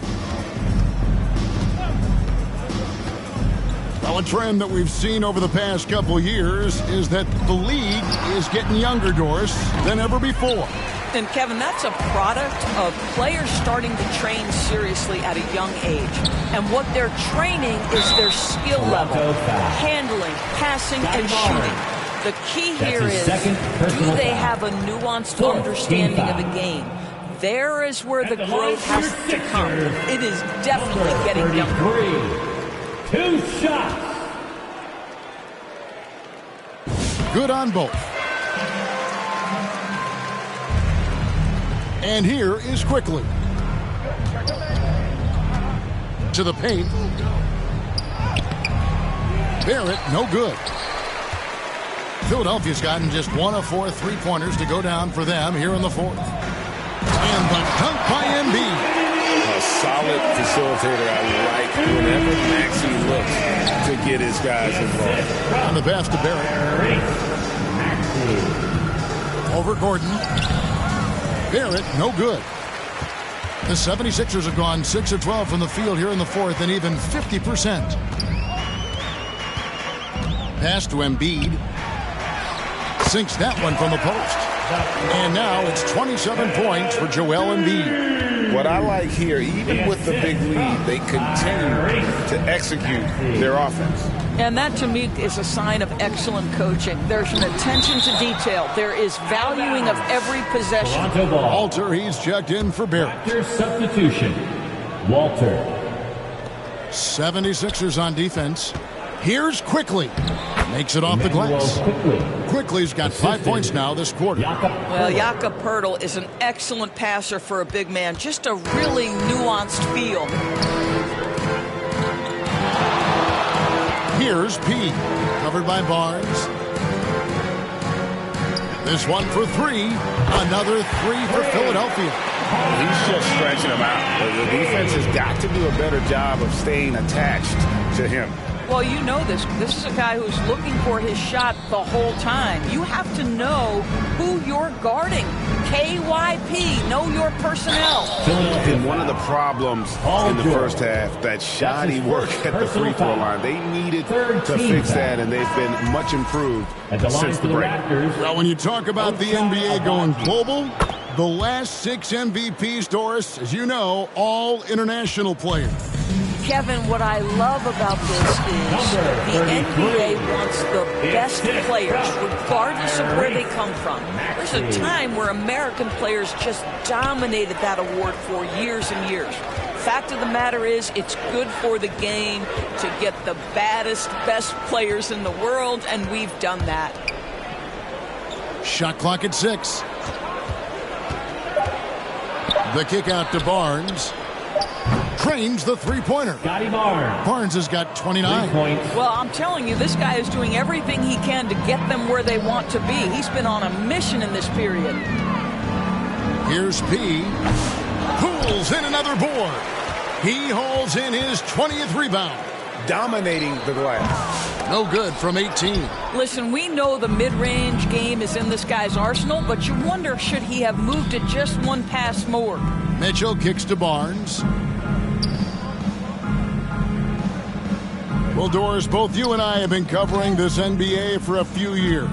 Well, a trend that we've seen over the past couple years is that the league is getting younger, Doris, than ever before. And, Kevin, that's a product of players starting to train seriously at a young age. And what they're training is their skill level, handling, passing, and shooting. The key here is, do they have a nuanced understanding of the game? There is where the growth has to come. It is definitely getting younger. 2 shots. Good on both. And here is Quickly. To the paint. Barrett, no good. Philadelphia's gotten just 1 of 4 three-pointers to go down for them here in the 4th. And the dunk by Embiid. A solid facilitator. I like whenever Maxey looks to get his guys involved. On the pass to Barrett. Over Gordon. Barrett, no good. The 76ers have gone 6 of 12 from the field here in the 4th and even 50%. Pass to Embiid. Sinks that one from the post. And now it's 27 points for Joel Embiid. What I like here, even with the big lead, they continue to execute their offense. And that, to me, is a sign of excellent coaching. There's an attention to detail. There is valuing of every possession. Walter, he's checked in for Barrett. After substitution, Walter. 76ers on defense. Here's Quickly. Makes it off the glass. Quickly's got 5 points now this quarter. Well, Jakob Poeltl is an excellent passer for a big man. Just a really nuanced feel. Here's P. Covered by Barnes. This one for 3. Another 3 for Philadelphia. He's just stretching them out. The defense has got to do a better job of staying attached to him. Well, you know this. This is a guy who's looking for his shot the whole time. You have to know who you're guarding. KYP, know your personnel. And one of the problems in the first half, that shoddy work at the free throw line. They needed to fix that, and they've been much improved since the break. Well, when you talk about the NBA going global, the last 6 MVPs, Doris, as you know, all international players. Kevin, what I love about this is the NBA wants the best players, regardless of where they come from. There's a time where American players just dominated that award for years and years. Fact of the matter is, it's good for the game to get the baddest, best players in the world, and we've done that. Shot clock at 6. The kick out to Barnes. Trains the three-pointer. Scotty Barnes. Barnes has got 29. 3 points. Well, I'm telling you, this guy is doing everything he can to get them where they want to be. He's been on a mission in this period. Here's P. Pulls in another board. He hauls in his 20th rebound. Dominating the glass. No good from 18. Listen, we know the mid-range game is in this guy's arsenal, but you wonder, should he have moved it just one pass more? Mitchell kicks to Barnes. Well, Doris, both you and I have been covering this NBA for a few years.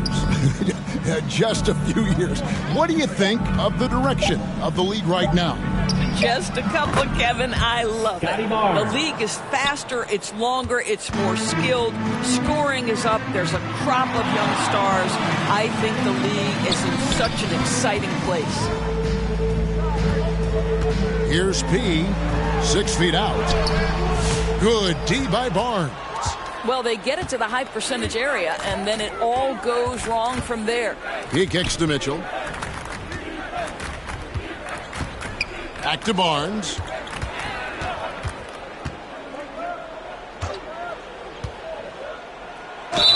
Just a few years. What do you think of the direction of the league right now? Just a couple, Kevin. I love it. Scotty Barnes. The league is faster, it's longer, it's more skilled. Scoring is up. There's a crop of young stars. I think the league is in such an exciting place. Here's P. 6 feet out. Good D by Barnes. Well, they get it to the high percentage area, and then it all goes wrong from there. He kicks to Mitchell. Back to Barnes.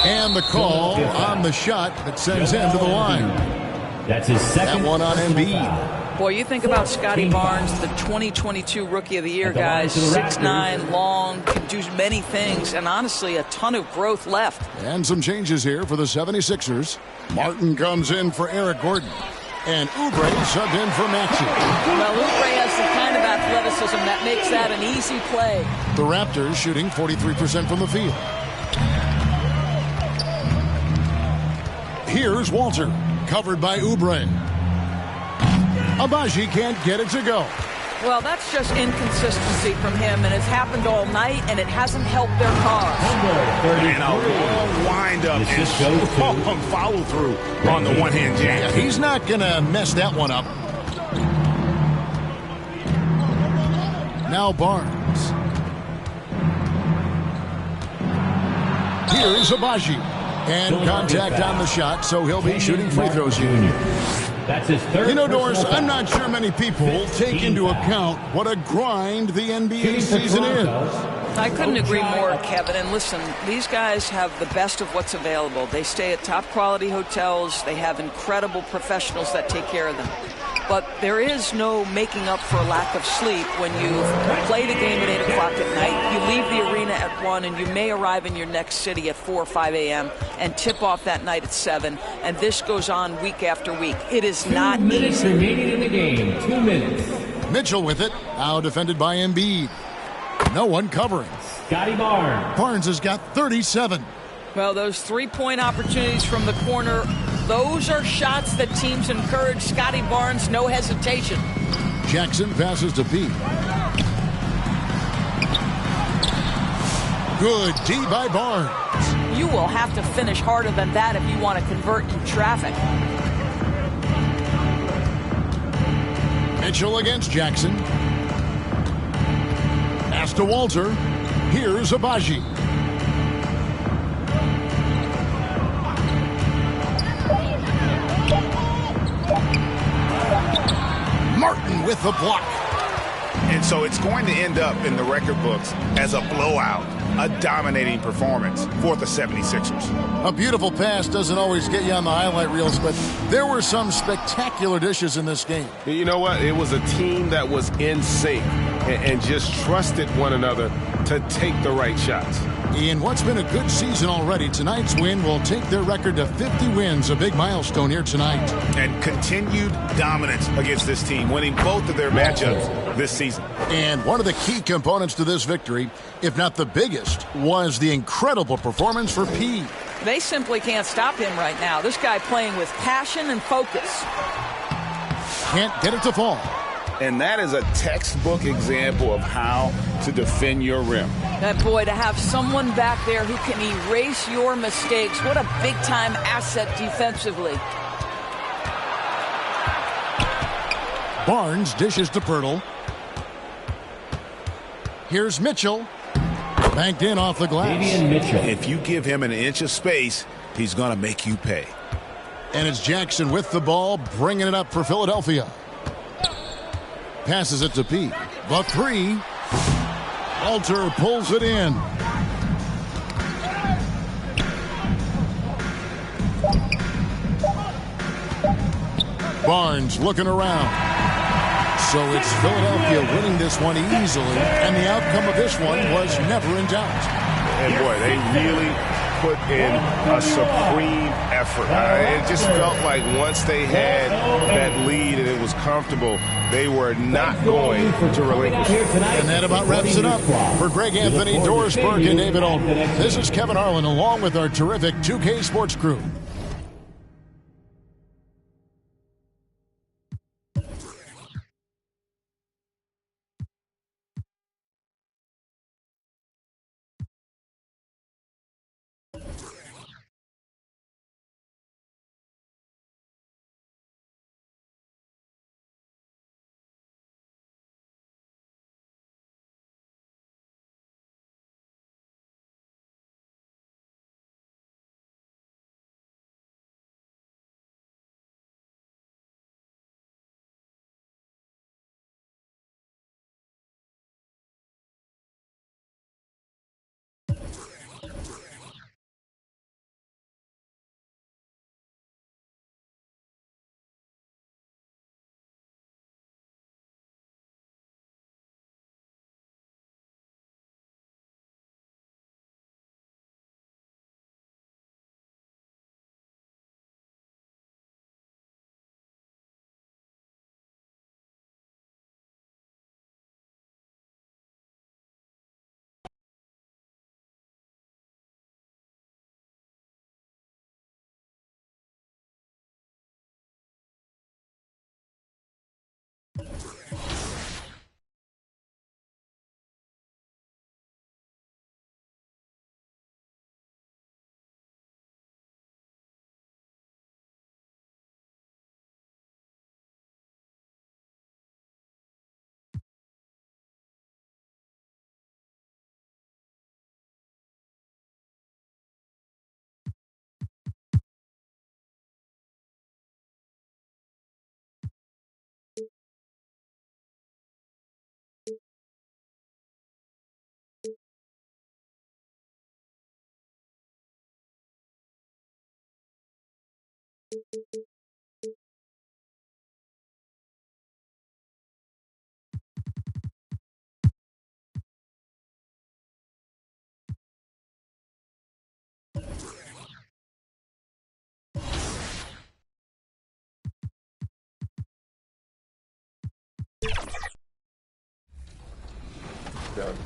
And the call on the shot that sends him to the line. That's his second. That one on Embiid. Boy, you think about Scotty Barnes, the 2022 Rookie of the Year, guys. 6'9", long, can do many things, and honestly, a ton of growth left. And some changes here for the 76ers. Martin comes in for Eric Gordon. And Oubre subbed in for Maxey. Well, Oubre has the kind of athleticism that makes that an easy play. The Raptors shooting 43% from the field. Here's Walter, covered by Oubre. Abaji can't get it to go. Well, that's just inconsistency from him, and it's happened all night, and it hasn't helped their cause. And a long wind-up and strong follow-through on the one-hand jam. Yeah, he's not going to mess that one up. Now Barnes. Here's Abaji. And contact on the shot, so he'll be shooting free throws here. That's his third. You know, Doris, I'm not sure many people take into account what a grind the NBA season is. I couldn't agree more, Kevin. And listen, these guys have the best of what's available. They stay at top-quality hotels. They have incredible professionals that take care of them. But there is no making up for a lack of sleep when you've played a game at 8 o'clock at night, you leave the arena at 1, and you may arrive in your next city at 4 or 5 a.m. and tip off that night at 7, and this goes on week after week. It is not 2 minutes easy. remaining in the game. 2 minutes. Mitchell with it, now defended by Embiid. No one covering. Scotty Barnes. Barnes has got 37. Well, those three-point opportunities from the corner, those are shots that teams encourage. Scotty Barnes, no hesitation. Jackson passes to P. Good D by Barnes. You will have to finish harder than that if you want to convert in traffic. Mitchell against Jackson. Pass to Walter. Here's Abaji. Martin with the block. And so it's going to end up in the record books as a blowout, a dominating performance for the 76ers. A beautiful pass doesn't always get you on the highlight reels, but there were some spectacular dishes in this game. You know what? It was a team that was in sync and just trusted one another to take the right shots. In what's been a good season already, tonight's win will take their record to 50 wins, a big milestone here tonight. And continued dominance against this team, winning both of their matchups this season. And one of the key components to this victory, if not the biggest, was the incredible performance for P. They simply can't stop him right now. This guy playing with passion and focus. Can't get it to fall. And that is a textbook example of how to defend your rim. That boy, to have someone back there who can erase your mistakes, what a big-time asset defensively. Barnes dishes to Pirtle. Here's Mitchell. Banked in off the glass. If you give him an inch of space, he's going to make you pay. And it's Jackson with the ball, bringing it up for Philadelphia. Passes it to Pete. The three. Walter pulls it in. Barnes looking around. So it's Philadelphia winning this one easily, and the outcome of this one was never in doubt. And boy, they really put in a supreme effort. It just felt like once they had that lead and it was comfortable, they were not going to relinquish it. And that about wraps it up. For Greg Anthony, Doris Burke, and David Altman, this is Kevin Harlan along with our terrific 2K Sports crew.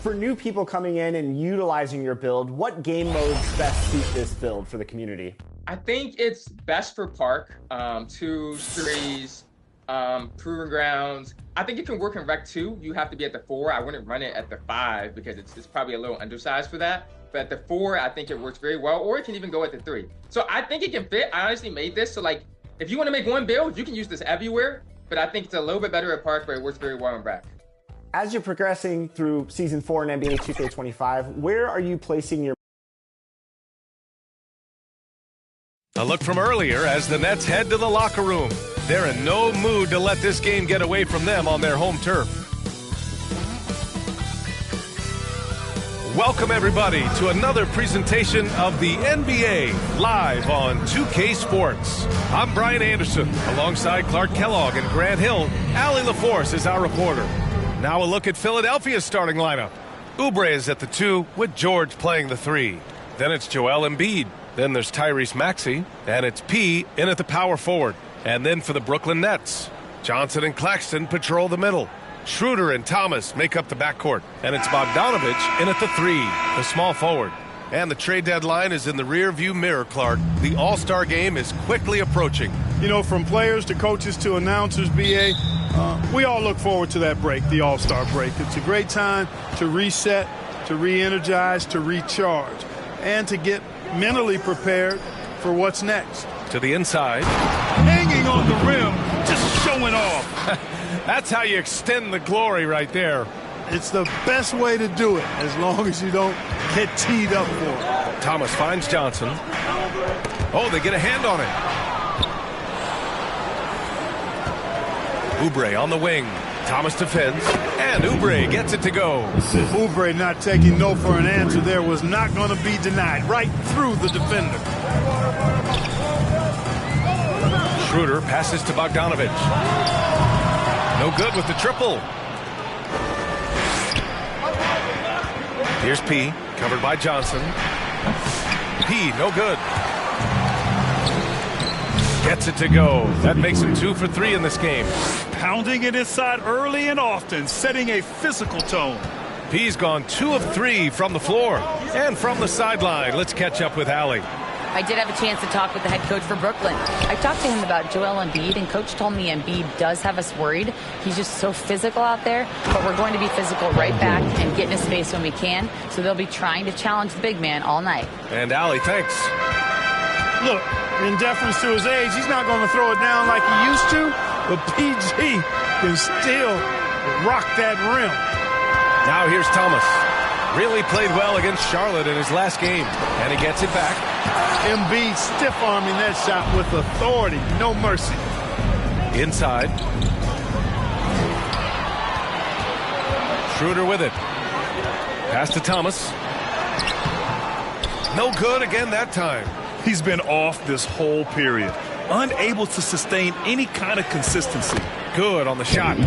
For new people coming in and utilizing your build, what game modes best suit this build for the community? I think it's best for park, 2s, 3s, proving grounds. I think it can work in rec 2. You have to be at the 4. I wouldn't run it at the 5 because it's probably a little undersized for that. But at the 4, I think it works very well, or it can even go at the 3. So I think it can fit. I honestly made this so like if you want to make one build, you can use this everywhere. But I think it's a little bit better at park, but it works very well in rec. As you're progressing through Season 4 in NBA 2K25, where are you placing your... A look from earlier as the Nets head to the locker room. They're in no mood to let this game get away from them on their home turf. Welcome, everybody, to another presentation of the NBA live on 2K Sports. I'm Brian Anderson, alongside Clark Kellogg and Grant Hill. Allie LaForce is our reporter. Now a look at Philadelphia's starting lineup. Oubre is at the 2 with George playing the 3. Then it's Joel Embiid. Then there's Tyrese Maxey. And it's P in at the power forward. And then for the Brooklyn Nets, Johnson and Claxton patrol the middle. Schroeder and Thomas make up the backcourt. And it's Bogdanovich in at the 3, the small forward. And the trade deadline is in the rear-view mirror, Clark. The All-Star game is quickly approaching. You know, from players to coaches to announcers, BA, We all look forward to that break, the All-Star break. It's a great time to reset, to re-energize, to recharge, and to get mentally prepared for what's next. To the inside. Hanging on the rim, just showing off. That's how you extend the glory right there. It's the best way to do it, as long as you don't get teed up for it. Thomas finds Johnson. Oh, they get a hand on it. Oubre on the wing. Thomas defends, and Oubre gets it to go. Oubre not taking no for an answer there was not going to be denied. Right through the defender. Schroeder passes to Bogdanovic. No good with the triple. Here's P, covered by Johnson. P, no good. Gets it to go. That makes him 2 for 3 in this game. Pounding it inside early and often, setting a physical tone. P's gone 2 of 3 from the floor and from the sideline. Let's catch up with Allie. I did have a chance to talk with the head coach for Brooklyn. I talked to him about Joel Embiid, and coach told me Embiid does have us worried. He's just so physical out there, but we're going to be physical right back and get in his space when we can, so they'll be trying to challenge the big man all night. And Allie, thanks. Look, in deference to his age, he's not going to throw it down like he used to, but PG can still rock that rim. Now here's Thomas. Really played well against Charlotte in his last game, and he gets it back. Embiid stiff-arming that shot with authority, no mercy. Inside. Schroeder with it. Pass to Thomas. No good again that time. He's been off this whole period, unable to sustain any kind of consistency. Good on the shot.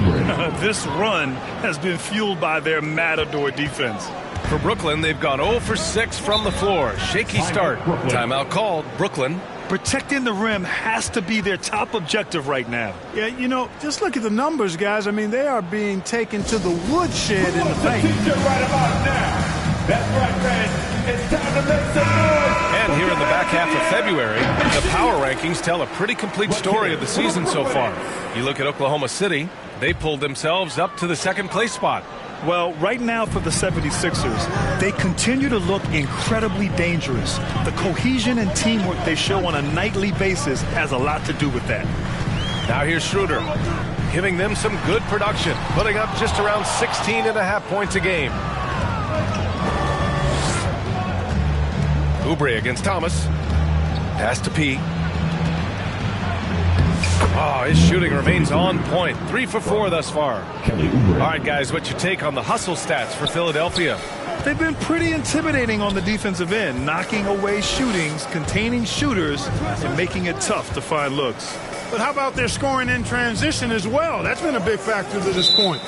This run has been fueled by their matador defense. For Brooklyn, they've gone 0 for 6 from the floor. Shaky start. Timeout called. Brooklyn. Protecting the rim has to be their top objective right now. Yeah, you know, just look at the numbers, guys. I mean, they are being taken to the woodshed in the paint. Right about now. That's right, man. It's time to make some noise. And here in the back half of February, the power rankings tell a pretty complete story of the season so far. You look at Oklahoma City, they pulled themselves up to the second place spot. Well, right now for the 76ers, they continue to look incredibly dangerous. The cohesion and teamwork they show on a nightly basis has a lot to do with that. Now here's Schroeder, giving them some good production, putting up just around 16.5 points a game. Oubre against Thomas. Pass to P. Oh, his shooting remains on point. 3 for 4 thus far. All right, guys, what's your take on the hustle stats for Philadelphia? They've been pretty intimidating on the defensive end, knocking away shootings, containing shooters, and making it tough to find looks. But how about their scoring in transition as well? That's been a big factor to this point.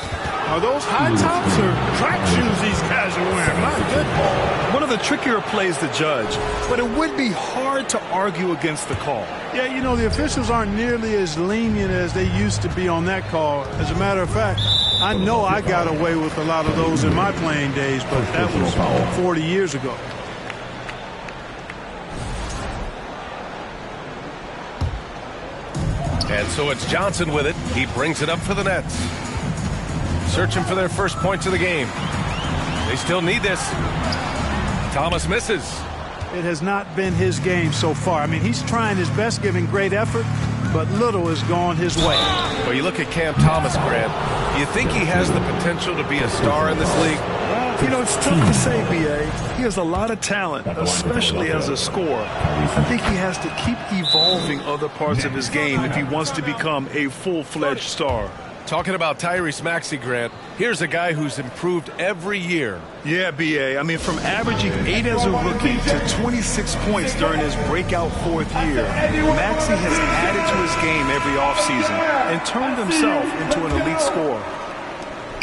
Are those high tops or track shoes these guys are wearing? My goodness. One of the trickier plays to judge, but it would be hard to argue against the call. Yeah, you know, the officials aren't nearly as lenient as they used to be on that call. As a matter of fact, I know I got away with a lot of those in my playing days, but that was 40 years ago. And so it's Johnson with it. He brings it up for the Nets. Searching for their first points of the game. They still need this. Thomas misses. It has not been his game so far. I mean, he's trying his best, giving great effort, but little has gone his way. Well, you look at Cam Thomas, Grant. Do you think he has the potential to be a star in this league? You know, it's tough to say, B.A. He has a lot of talent, especially as a scorer. I think he has to keep evolving other parts of his game if he wants to become a full-fledged star. Talking about Tyrese Maxey, Grant, here's a guy who's improved every year. Yeah, B.A. I mean, from averaging 8 as a rookie to 26 points during his breakout 4th year, Maxey has added to his game every offseason and turned himself into an elite scorer.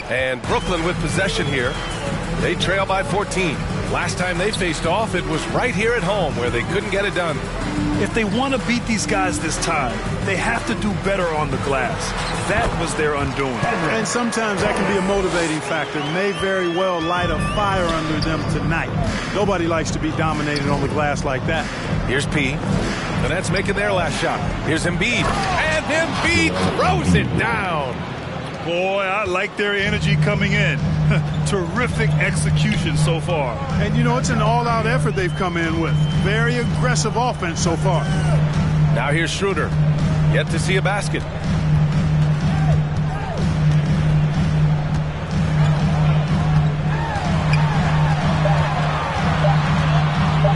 And Brooklyn with possession here. They trail by 14. Last time they faced off, it was right here at home where they couldn't get it done. If they want to beat these guys this time, they have to do better on the glass. That was their undoing. And sometimes that can be a motivating factor. May very well light a fire under them tonight. Nobody likes to be dominated on the glass like that. Here's P. The Nets making their last shot. Here's Embiid. And Embiid throws it down. Boy, I like their energy coming in. Terrific execution so far. And, you know, it's an all-out effort they've come in with. Very aggressive offense so far. Now here's Schroeder. Yet to see a basket.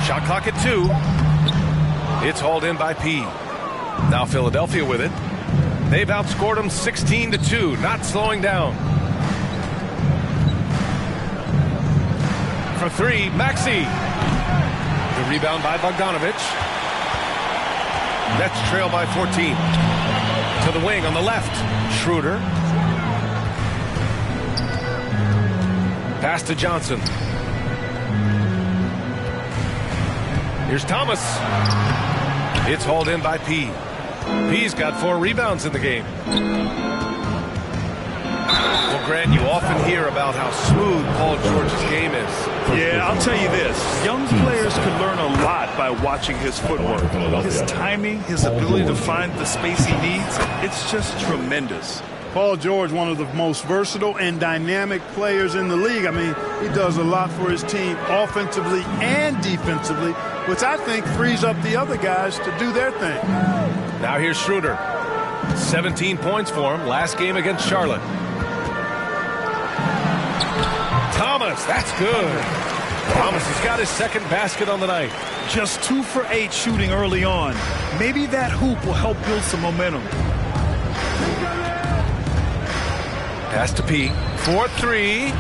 Shot clock at 2. It's hauled in by P. Now Philadelphia with it. They've outscored them 16-2, not slowing down. For 3, Maxey. The rebound by Bogdanovic. Nets trail by 14. To the wing on the left. Schroeder. Pass to Johnson. Here's Thomas. It's hauled in by P. P's got 4 rebounds in the game. Well, Grant, you often hear about how smooth Paul George's game is. Yeah, I'll tell you this. Young players can learn a lot by watching his footwork. His timing, his ability to find the space he needs, it's just tremendous. Paul George, one of the most versatile and dynamic players in the league. I mean, he does a lot for his team offensively and defensively, which I think frees up the other guys to do their thing. Now here's Schroeder. 17 points for him last game against Charlotte. Thomas, that's good. Thomas has got his second basket on the night. Just 2 for 8 shooting early on. Maybe that hoop will help build some momentum. Pass to P. 4-3.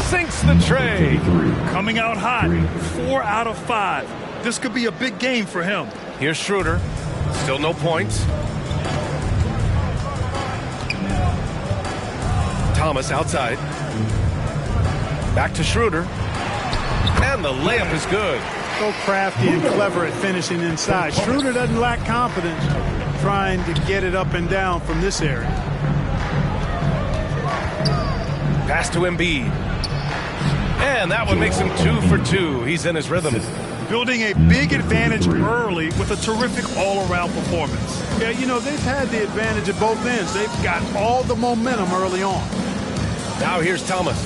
Sinks the tray. Coming out hot. 4 out of 5. This could be a big game for him. Here's Schroeder. Still no points. Thomas outside. Back to Schroeder. And the layup is good. So crafty and clever at finishing inside. Schroeder doesn't lack confidence trying to get it up and down from this area. Pass to Embiid. And that one makes him 2 for 2. He's in his rhythm. Building a big advantage early with a terrific all-around performance. Yeah, you know, they've had the advantage at both ends. They've got all the momentum early on. Now here's Thomas.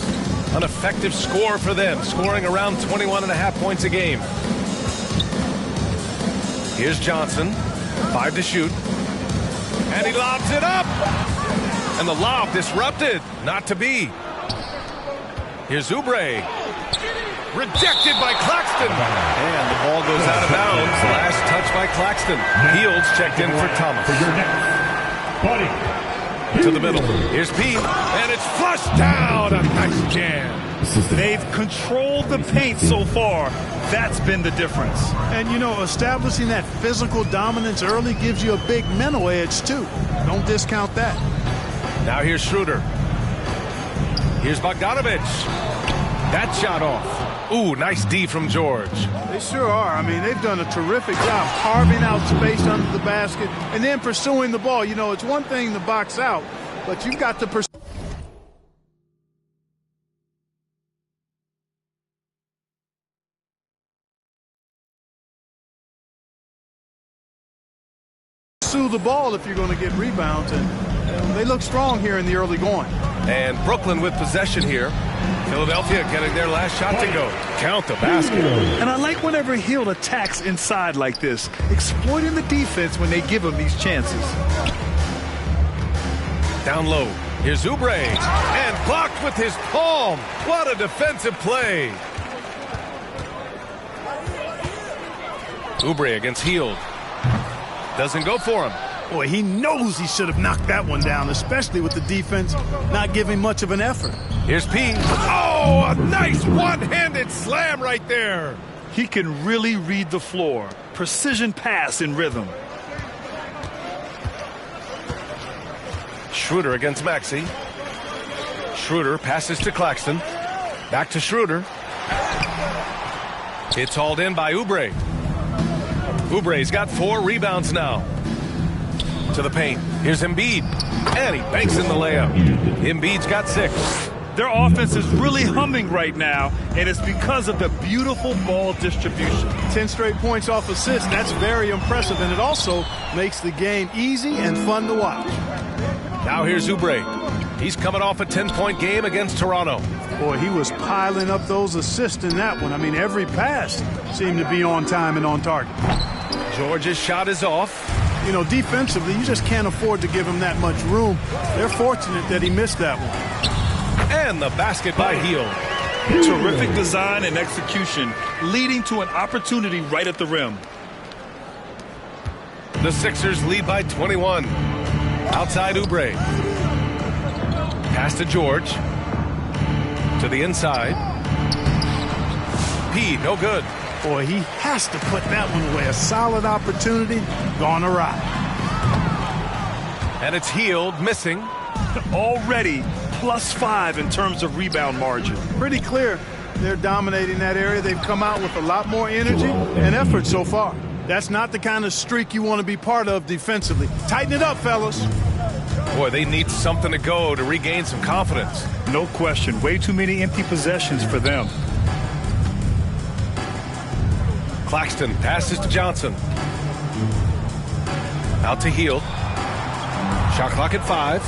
An effective score for them, scoring around 21.5 points a game. Here's Johnson. 5 to shoot. And he lobs it up. And the lob disrupted. Not to be. Here's Oubre. Rejected by Claxton. And the ball goes out of bounds. Last touch by Claxton. Fields checked in for Thomas. To the middle. Here's P. And it's flushed down. A nice jam. They've controlled the paint so far. That's been the difference. And, you know, establishing that physical dominance early gives you a big mental edge, too. Don't discount that. Now here's Schroeder. Here's Bogdanovic. That shot off. Ooh, nice D from George. They sure are. I mean, they've done a terrific job carving out space under the basket and then pursuing the ball. You know, it's one thing to box out, but you've got to pursue the ball if you're going to get rebounds, and they look strong here in the early going. And Brooklyn with possession here. Philadelphia getting their last shot to go. Count the basket. And I like whenever Hill attacks inside like this, exploiting the defense when they give him these chances. Down low. Here's Oubre. And blocked with his palm. What a defensive play. Oubre against Hield. Doesn't go for him. Boy, he knows he should have knocked that one down, especially with the defense not giving much of an effort. Here's P. Oh, a nice one-handed slam right there. He can really read the floor. Precision pass in rhythm. Schroeder against Maxey. Schroeder passes to Claxton. Back to Schroeder. It's hauled in by Oubre. Oubre's got 4 rebounds now. To the paint. Here's Embiid. And he banks in the layup. Embiid's got 6. Their offense is really humming right now, and it's because of the beautiful ball distribution. 10 straight points off assists. That's very impressive, and it also makes the game easy and fun to watch. Now here's Oubre. He's coming off a 10-point game against Toronto. Boy, he was piling up those assists in that one. I mean, every pass seemed to be on time and on target. George's shot is off. You know, defensively, you just can't afford to give him that much room. They're fortunate that he missed that one. And the basket by Hield. Terrific design and execution, leading to an opportunity right at the rim. The Sixers lead by 21. Outside Oubre. Pass to George. To the inside. P, no good. Boy, he has to put that one away. A solid opportunity, gone awry. And it's Hield missing. Already +5 in terms of rebound margin. Pretty clear they're dominating that area. They've come out with a lot more energy and effort so far. That's not the kind of streak you want to be part of defensively. Tighten it up, fellas. Boy, they need something to go to regain some confidence. No question. Way too many empty possessions for them. Claxton passes to Johnson. Out to Hield. Shot clock at 5.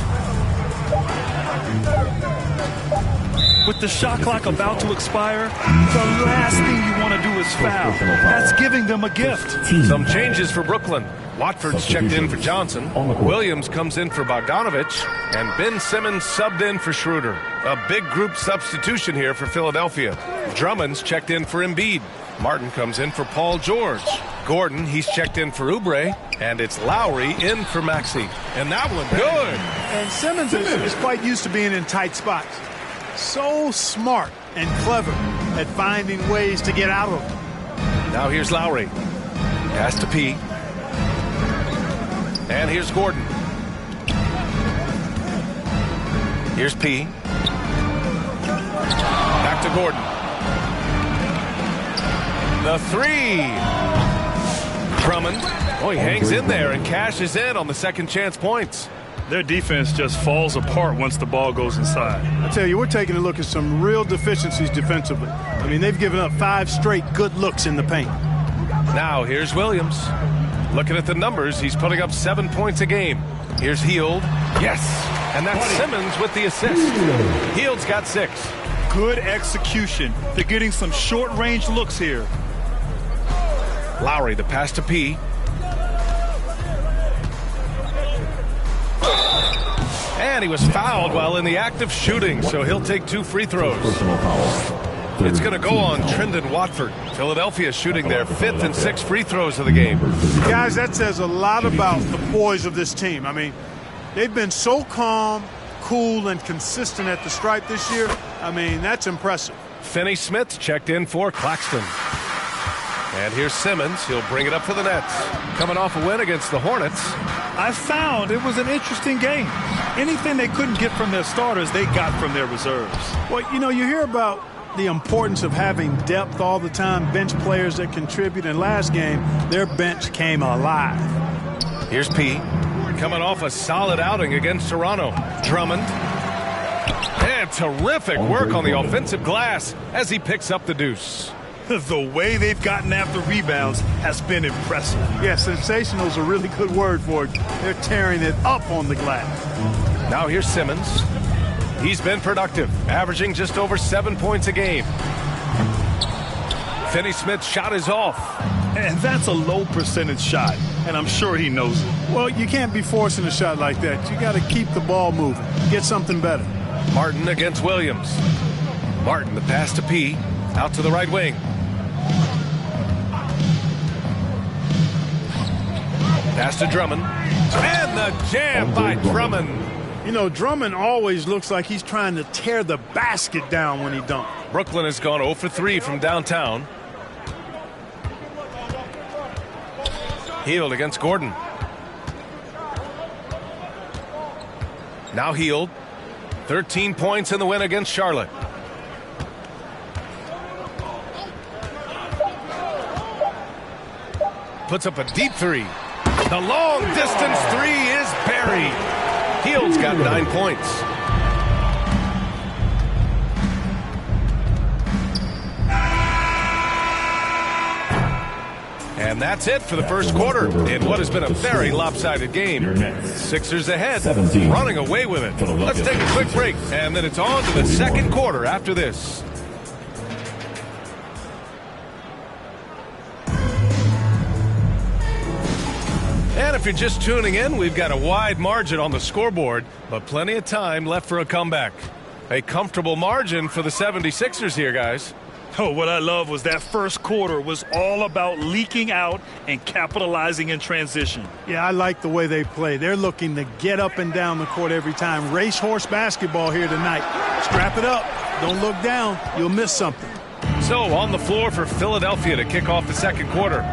With the shot clock about to expire, the last thing you want to do is foul. That's giving them a gift. Some changes for Brooklyn. Watford's checked in for Johnson. Williams comes in for Bogdanovich. And Ben Simmons subbed in for Schroeder. A big group substitution here for Philadelphia. Drummond's checked in for Embiid. Martin comes in for Paul George. Gordon, he's checked in for Oubre. And it's Lowry in for Maxey. And that one, good. And Simmons is quite used to being in tight spots. So smart and clever at finding ways to get out of them. Now here's Lowry. Pass to P. And here's Gordon. Here's P. Back to Gordon. The 3. Drummond. Oh, he hangs in there and cashes in on the second chance points. Their defense just falls apart once the ball goes inside. I tell you, we're taking a look at some real deficiencies defensively. I mean, they've given up 5 straight good looks in the paint. Now here's Williams. Looking at the numbers, he's putting up 7 points a game. Here's Hield. Yes, and that's Simmons with the assist. Hield's got 6. Good execution. They're getting some short-range looks here. Lowry, the pass to P. And he was fouled while in the act of shooting, so he'll take 2 free throws. It's going to go on Trendon Watford. Philadelphia shooting their 5th and 6th free throws of the game. Guys, that says a lot about the poise of this team. I mean, they've been so calm, cool, and consistent at the stripe this year. I mean, that's impressive. Finney-Smith checked in for Claxton. And here's Simmons. He'll bring it up for the Nets. Coming off a win against the Hornets. I found it was an interesting game. Anything they couldn't get from their starters, they got from their reserves. Well, you know, you hear about the importance of having depth all the time, bench players that contribute. In last game, their bench came alive. Here's P. Coming off a solid outing against Toronto. Drummond. And terrific work on the offensive glass as he picks up the deuce. The way they've gotten after rebounds has been impressive. Yeah, sensational is a really good word for it. They're tearing it up on the glass. Now here's Simmons. He's been productive, averaging just over 7 points a game. Finney-Smith's shot is off. And that's a low percentage shot, and I'm sure he knows it. Well, you can't be forcing a shot like that. You got to keep the ball moving, get something better. Martin against Williams. Martin, the pass to P, out to the right wing. Pass to Drummond. And the jam by Drummond. You know, Drummond always looks like he's trying to tear the basket down when he dunks. Brooklyn has gone 0 for 3 from downtown. Hield against Gordon. Now Hield. 13 points in the win against Charlotte. Puts up a deep 3. The long distance 3 is buried. Hield's got 9 points. And that's it for the first quarter in what has been a very lopsided game. Sixers ahead, running away with it. Let's take a quick break, and then it's on to the second quarter after this. And if you're just tuning in, we've got a wide margin on the scoreboard, but plenty of time left for a comeback. A comfortable margin for the 76ers here, guys. Oh, what I love was that first quarter was all about leaking out and capitalizing in transition. Yeah, I like the way they play. They're looking to get up and down the court every time. Racehorse basketball here tonight. Strap it up. Don't look down. You'll miss something. So on the floor for Philadelphia to kick off the second quarter,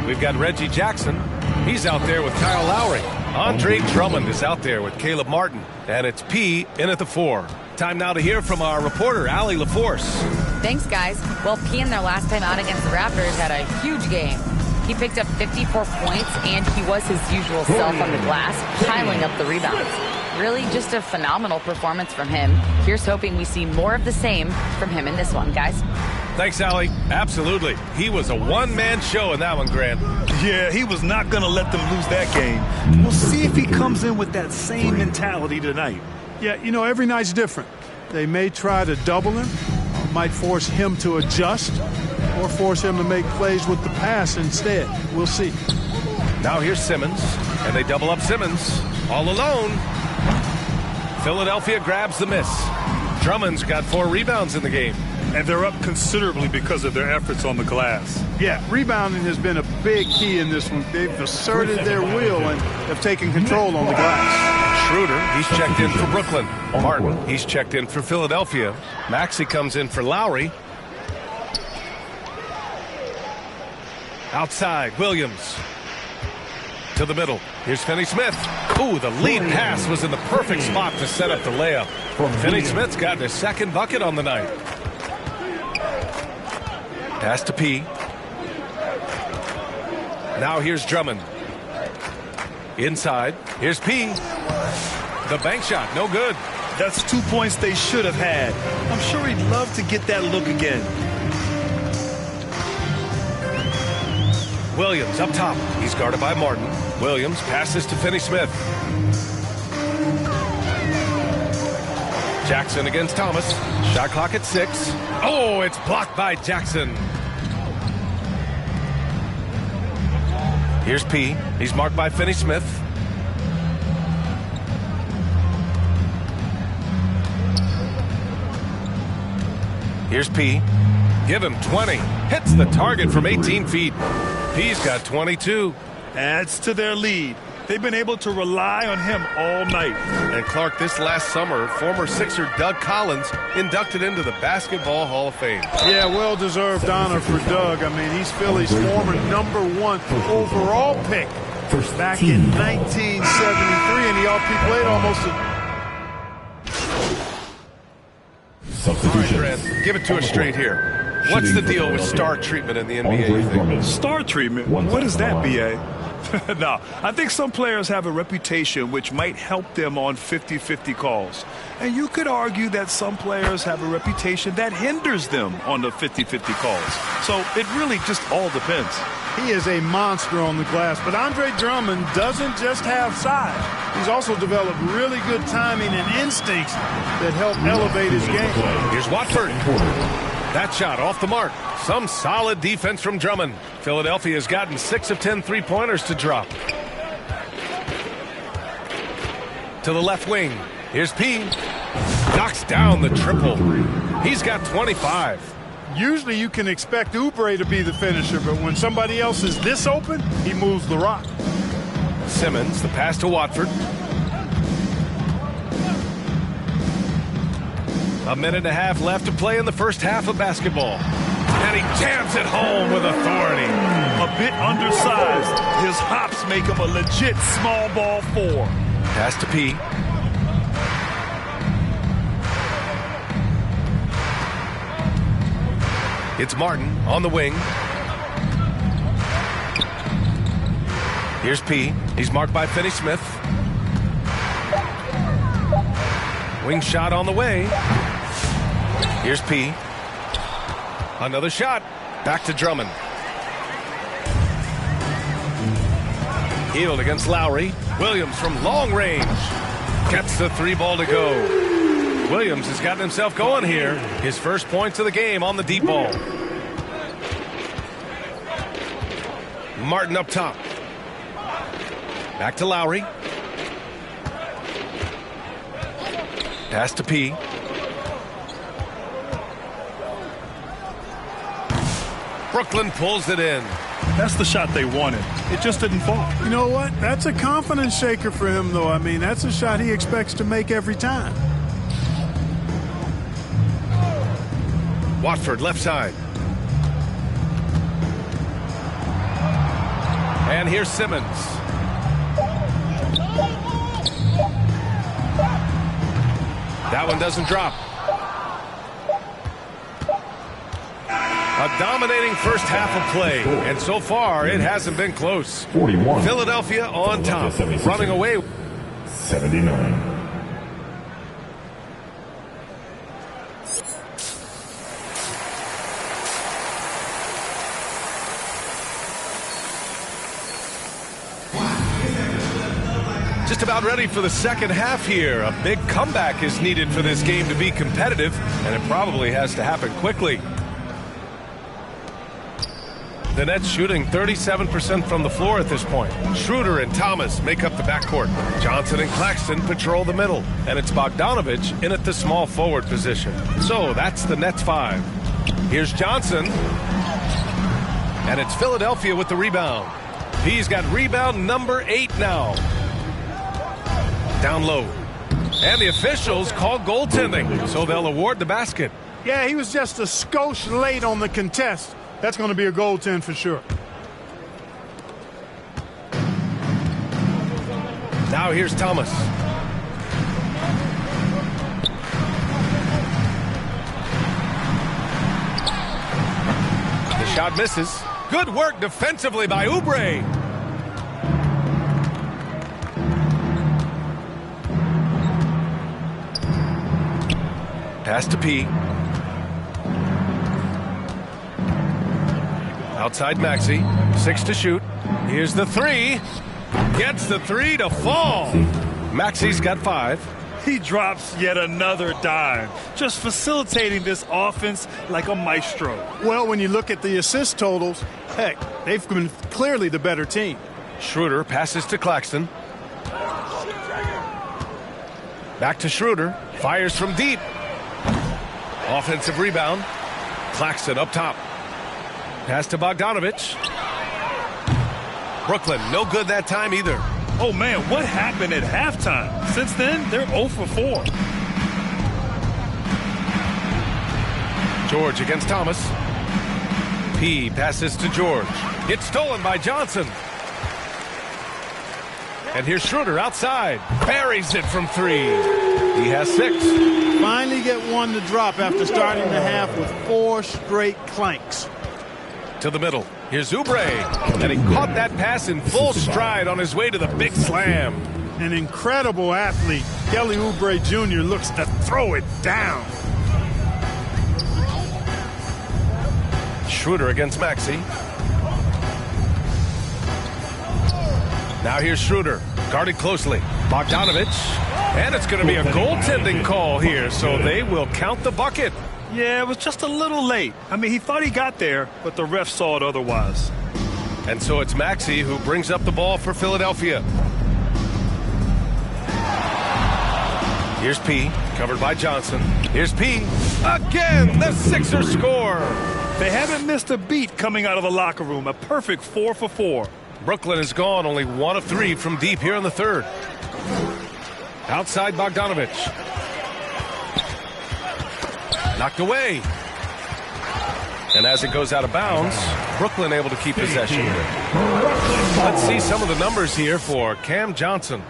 we've got Reggie Jackson. He's out there with Kyle Lowry. Andre Drummond is out there with Caleb Martin. And it's P in at the 4. Time now to hear from our reporter, Allie LaForce. Thanks, guys. Well, P in their last time out against the Raptors had a huge game. He picked up 54 points, and he was his usual self on the glass, piling up the rebounds. Really just a phenomenal performance from him. Here's hoping we see more of the same from him in this one, guys. Thanks, Allie. Absolutely. He was a one-man show in that one, Grant. Yeah, he was not going to let them lose that game. We'll see if he comes in with that same mentality tonight. Yeah, you know, every night's different. They may try to double him, might force him to adjust, or force him to make plays with the pass instead. We'll see. Now here's Simmons, and they double up Simmons. All alone. Philadelphia grabs the miss. Drummond's got 4 rebounds in the game. And they're up considerably because of their efforts on the glass. Yeah, rebounding has been a big key in this one. They've asserted their will and have taken control on the glass. Schroeder, he's checked in for Brooklyn. Martin, he's checked in for Philadelphia. Maxey comes in for Lowry. Outside, Williams. To the middle. Here's Finney-Smith. Ooh, the lead pass was in the perfect spot to set up the layup. Finney-Smith's got his second bucket on the night. Pass to P. Now here's Drummond. Inside. Here's P. The bank shot, no good. That's 2 points they should have had. I'm sure he'd love to get that look again. Williams up top. He's guarded by Martin. Williams passes to Finney-Smith. Jackson against Thomas. Shot clock at 6. Oh, it's blocked by Jackson. Here's P. He's marked by Finney-Smith. Here's P. Give him 20. Hits the target from 18 feet. P's got 22. Adds to their lead. They've been able to rely on him all night. And Clark, this last summer, former Sixer Doug Collins inducted into the Basketball Hall of Fame. Yeah, well-deserved honor for Doug. I mean, he's Philly's former #1 overall pick back in 1973, and he played almost Substitution. All right, Brent, give it to us straight here. What's the deal with star treatment in the NBA? Star treatment? What is that, B.A.? No, I think some players have a reputation which might help them on 50-50 calls. And you could argue that some players have a reputation that hinders them on the 50-50 calls. So it really just all depends. He is a monster on the glass, but Andre Drummond doesn't just have size. He's also developed really good timing and instincts that help elevate his game. Here's Watford. That shot off the mark. Some solid defense from Drummond. Philadelphia has gotten 6 of 10 three-pointers to drop. To the left wing. Here's P. Knocks down the triple. He's got 25. Usually you can expect Oubre to be the finisher, but when somebody else is this open, he moves the rock. Simmons, the pass to Watford. A minute and a half left to play in the first half of basketball. And he jams it home with authority. A bit undersized. His hops make him a legit small ball 4. Pass to P. It's Martin on the wing. Here's P. He's marked by Finney-Smith. Wing shot on the way. Here's P. Another shot. Back to Drummond. Healed against Lowry. Williams from long range. Gets the 3-ball to go. Williams has gotten himself going here. His first points of the game on the deep ball. Martin up top. Back to Lowry. Pass to P. Brooklyn pulls it in. That's the shot they wanted. It just didn't fall. You know what? That's a confidence shaker for him, though. I mean, that's a shot he expects to make every time. Watford left side. And here's Simmons. That one doesn't drop. A dominating first half of play, and so far it hasn't been close. 41. Philadelphia on top, running away. 79. Just about ready for the second half here. A big comeback is needed for this game to be competitive, and it probably has to happen quickly. The Nets shooting 37% from the floor at this point. Schroeder and Thomas make up the backcourt. Johnson and Claxton patrol the middle. And it's Bogdanovich in at the small forward position. So that's the Nets 5. Here's Johnson. And it's Philadelphia with the rebound. He's got rebound number 8 now. Down low. And the officials call goaltending, so they'll award the basket. Yeah, he was just a skosh late on the contest. That's going to be a goaltend for sure. Now here's Thomas. The shot misses. Good work defensively by Oubre. Pass to P. Outside Maxey. 6 to shoot. Here's the 3. Gets the 3 to fall. Maxey's got 5. He drops yet another dime, just facilitating this offense like a maestro. Well, when you look at the assist totals, heck, they've been clearly the better team. Schroeder passes to Claxton. Back to Schroeder. Fires from deep. Offensive rebound. Claxton up top. Pass to Bogdanovich. Brooklyn, no good that time either. Oh, man, what happened at halftime? Since then, they're 0 for 4. George against Thomas. P passes to George. It's stolen by Johnson. And here's Schroeder outside. Buries it from 3. He has 6. Finally get one to drop after starting the half with 4 straight clanks. To the middle. Here's Oubre. And he caught that pass in full stride on his way to the big slam. An incredible athlete. Kelly Oubre Jr. looks to throw it down. Schroeder against Maxey. Now here's Schroeder. Guarded closely. Bogdanovich. And it's going to be a goaltending call here, so they will count the bucket. Yeah, it was just a little late. I mean, he thought he got there, but the ref saw it otherwise. And so it's Maxey who brings up the ball for Philadelphia. Here's P, covered by Johnson. Here's P. Again, the Sixers score. They haven't missed a beat coming out of the locker room. A perfect 4 for 4. Brooklyn is gone, only 1 of 3 from deep here in the third. Outside Bogdanovich. Knocked away. And as it goes out of bounds, Brooklyn able to keep possession. Let's see some of the numbers here for Cam Johnson.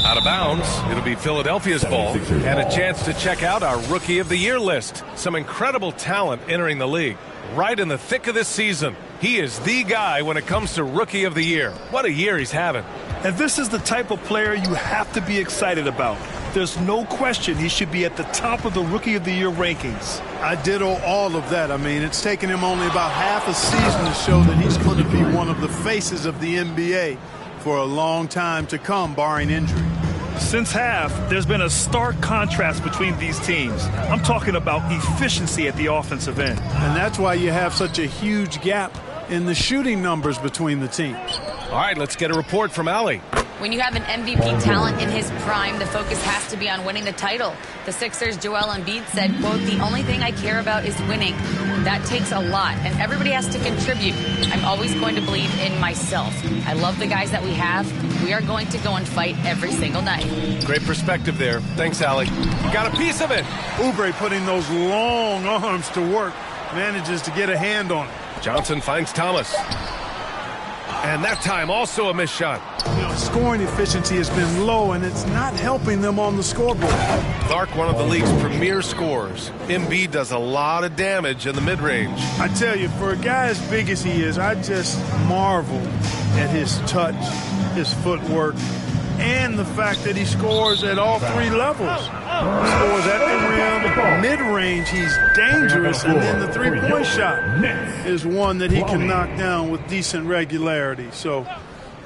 Out of bounds, it'll be Philadelphia's ball, and a chance to check out our Rookie of the Year list. Some incredible talent entering the league right in the thick of this season. He is the guy when it comes to Rookie of the Year. What a year he's having. And this is the type of player you have to be excited about. There's no question he should be at the top of the Rookie of the Year rankings. I ditto all of that. I mean, it's taken him only about half a season to show that he's going to be one of the faces of the NBA for a long time to come, barring injury. Since half, there's been a stark contrast between these teams. I'm talking about efficiency at the offensive end. And that's why you have such a huge gap in the shooting numbers between the teams. All right, let's get a report from Allie. When you have an MVP talent in his prime, the focus has to be on winning the title. The Sixers' Joel Embiid said, quote, "The only thing I care about is winning." That takes a lot, and everybody has to contribute. I'm always going to believe in myself. I love the guys that we have. We are going to go and fight every single night. Great perspective there. Thanks, Allie. Got a piece of it. Oubre putting those long arms to work, manages to get a hand on it. Johnson finds Thomas. And that time also a missed shot. You know, scoring efficiency has been low, and it's not helping them on the scoreboard. Clark, one of the league's premier scorers. Embiid does a lot of damage in the mid-range. I tell you, for a guy as big as he is, I just marvel at his touch, his footwork, and the fact that he scores at all three levels. He scores at the rim, mid-range, he's dangerous, and then the three-point shot is one that he can knock down with decent regularity. So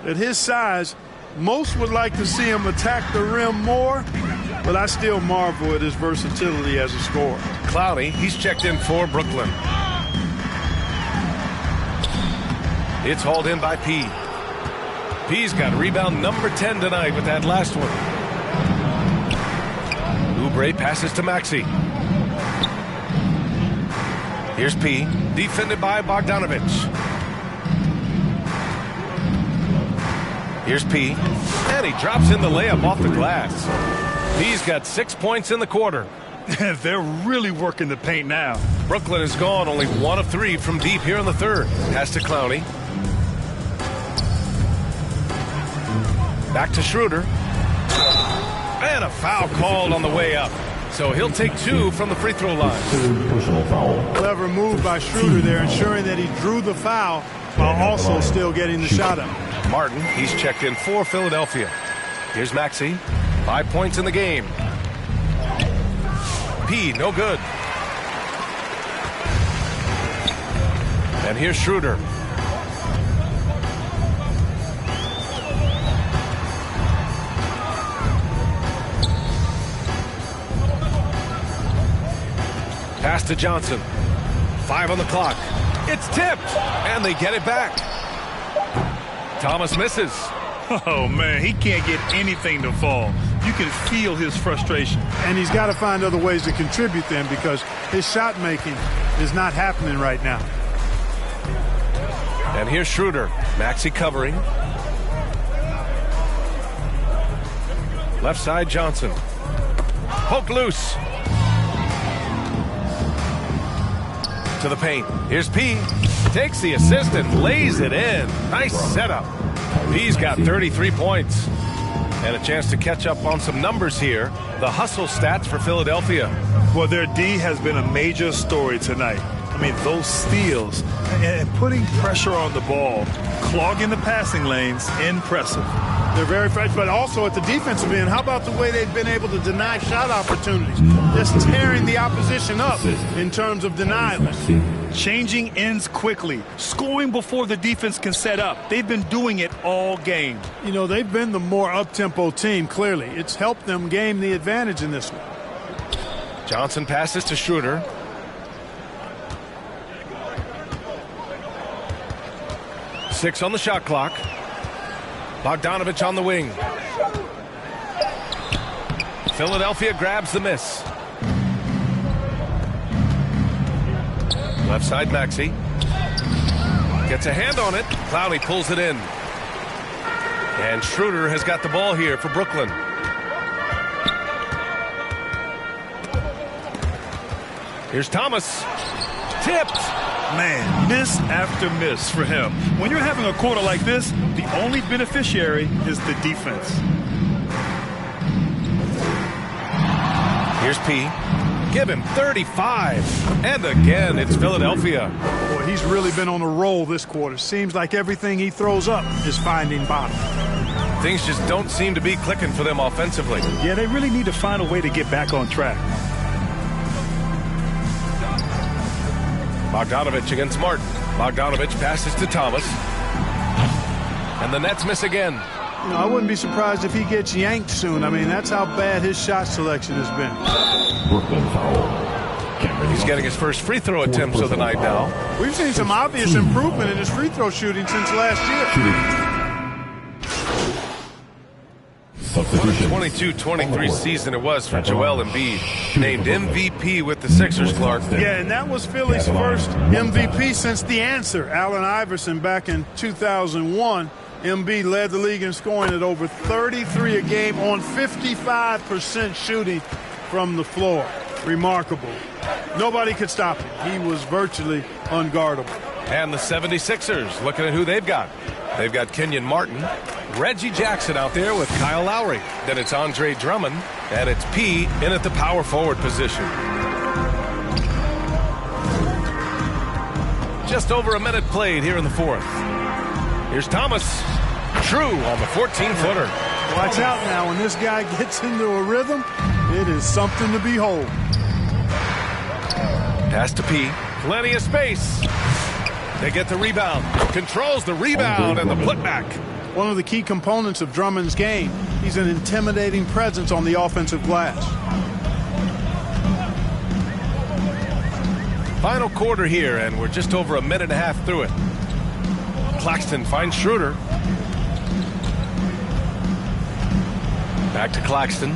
at his size, most would like to see him attack the rim more, but I still marvel at his versatility as a scorer. Clowney, he's checked in for Brooklyn. It's hauled in by P. P's got rebound number 10 tonight with that last one. Oubre passes to Maxey. Here's P, defended by Bogdanovich. Here's P, and he drops in the layup off the glass. P's got 6 points in the quarter. They're really working the paint now. Brooklyn is gone, only 1 of 3 from deep here in the third. Pass to Clowney. Back to Schroeder. And a foul called on the way up. So he'll take 2 from the free throw line. Clever move by Schroeder there, ensuring that he drew the foul while also still getting the shot up. Martin, he's checked in for Philadelphia. Here's Maxey. 5 points in the game. P, no good. And here's Schroeder. Pass to Johnson. 5 on the clock. It's tipped, and they get it back. Thomas misses. Oh, man, he can't get anything to fall. You can feel his frustration. And he's got to find other ways to contribute then, because his shot making is not happening right now. And here's Schroeder. Maxey covering. Left side, Johnson. Poke loose. To the paint. Here's P. Takes the assist and lays it in. Nice setup. P's got 33 points. And a chance to catch up on some numbers here. The hustle stats for Philadelphia. Well, their D has been a major story tonight. I mean, those steals and putting pressure on the ball, clogging the passing lanes, impressive. They're very fresh, but also at the defensive end, how about the way they've been able to deny shot opportunities? Just tearing the opposition up in terms of denial. Changing ends quickly, scoring before the defense can set up. They've been doing it all game. You know, they've been the more up-tempo team, clearly. It's helped them gain the advantage in this one. Johnson passes to Schroeder. Six on the shot clock. Bogdanovich on the wing. Philadelphia grabs the miss. Left side, Maxey. Gets a hand on it. Clowney pulls it in. And Schroeder has got the ball here for Brooklyn. Here's Thomas. Tipped. Man, miss after miss for him. When you're having a quarter like this, the only beneficiary is the defense. Here's P. give him 35. And again, it's Philadelphia. Boy, he's really been on a roll this quarter. Seems like everything he throws up is finding bottom. Things just don't seem to be clicking for them offensively. Yeah, they really need to find a way to get back on track. Bogdanovich against Martin. Bogdanovich passes to Thomas. And the Nets miss again. You know, I wouldn't be surprised if he gets yanked soon. I mean, that's how bad his shot selection has been. Brooklyn foul. He's getting his first free throw attempts of the night now. We've seen some obvious improvement in his free throw shooting since last year. What a 22-23 season it was for Joel Embiid. Named MVP with the Sixers, Clark. Yeah, and that was Philly's first MVP since the answer, Allen Iverson, back in 2001. Embiid led the league in scoring at over 33 a game on 55% shooting from the floor. Remarkable. Nobody could stop him. He was virtually unguardable. And the 76ers, looking at who they've got. They've got Kenyon Martin, Reggie Jackson out there with Kyle Lowry. Then it's Andre Drummond, and it's P in at the power forward position. Just over a minute played here in the fourth. Here's Thomas. True on the 14-footer. Watch out now. When this guy gets into a rhythm, it is something to behold. Pass to P. Plenty of space. They get the rebound. Controls the rebound and the putback. One of the key components of Drummond's game. He's an intimidating presence on the offensive glass. Final quarter here, and we're just over a minute and a half through it. Claxton finds Schroeder. Back to Claxton.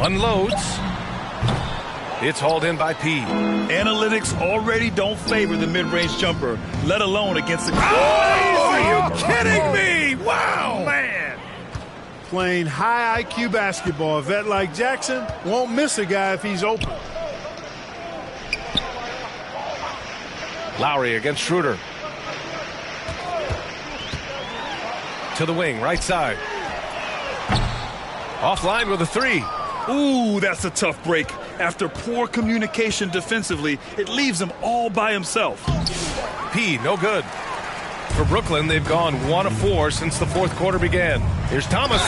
Unloads. It's hauled in by P. Analytics already don't favor the mid-range jumper, let alone against the... Oh, are you kidding me? Wow! Man! Playing high IQ basketball, a vet like Jackson won't miss a guy if he's open. Lowry against Schroeder. To the wing, right side. Offline with a three. Ooh, that's a tough break. After poor communication defensively, it leaves him all by himself. P, no good. For Brooklyn, they've gone 1 of 4 since the fourth quarter began. Here's Thomas.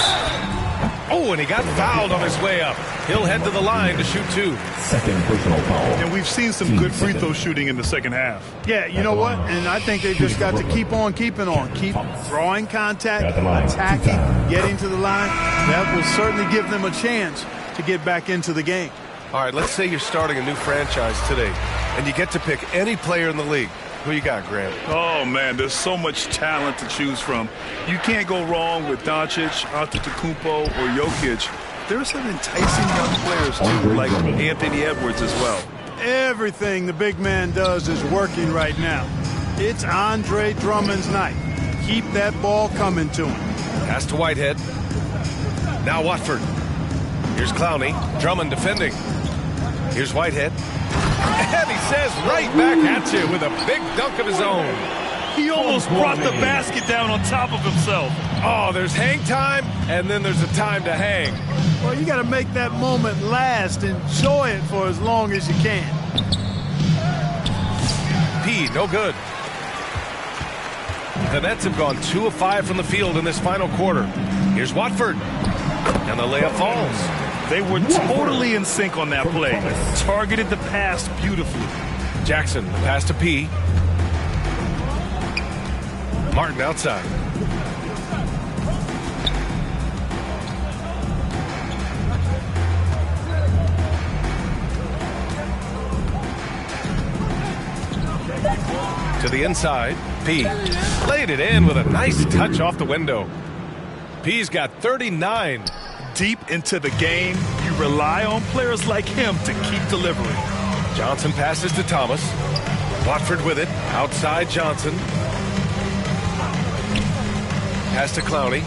Oh, and he got fouled on his way up. He'll head to the line to shoot 2. Second personal foul. And we've seen some good free throw shooting in the second half. Yeah, you know what? And I think they've just got to keep on keeping on. Keep drawing contact, attacking, getting to the line. That will certainly give them a chance to get back into the game. All right, let's say you're starting a new franchise today, and you get to pick any player in the league. Who you got, Grant? Oh, man, there's so much talent to choose from. You can't go wrong with Doncic, Antetokounmpo, or Jokic. There are some enticing young players, too, like Anthony Edwards as well. Everything the big man does is working right now. It's Andre Drummond's night. Keep that ball coming to him. Pass to Whitehead. Now Watford. Here's Clowney. Drummond defending. Here's Whitehead. And he says right back at you with a big dunk of his own. He almost brought the basket down on top of himself. Oh, there's hang time, and then there's a time to hang. Well, you got to make that moment last. Enjoy it for as long as you can. P, no good. The Nets have gone 2 of 5 from the field in this final quarter. Here's Watford. And the layup falls. They were totally in sync on that play. Targeted the pass beautifully. Jackson, the pass to P. Martin outside. To the inside, P. Laid it in with a nice touch off the window. P's got 39. Deep into the game, you rely on players like him to keep delivering. Johnson passes to Thomas. Watford with it. Outside Johnson. Pass to Clowney.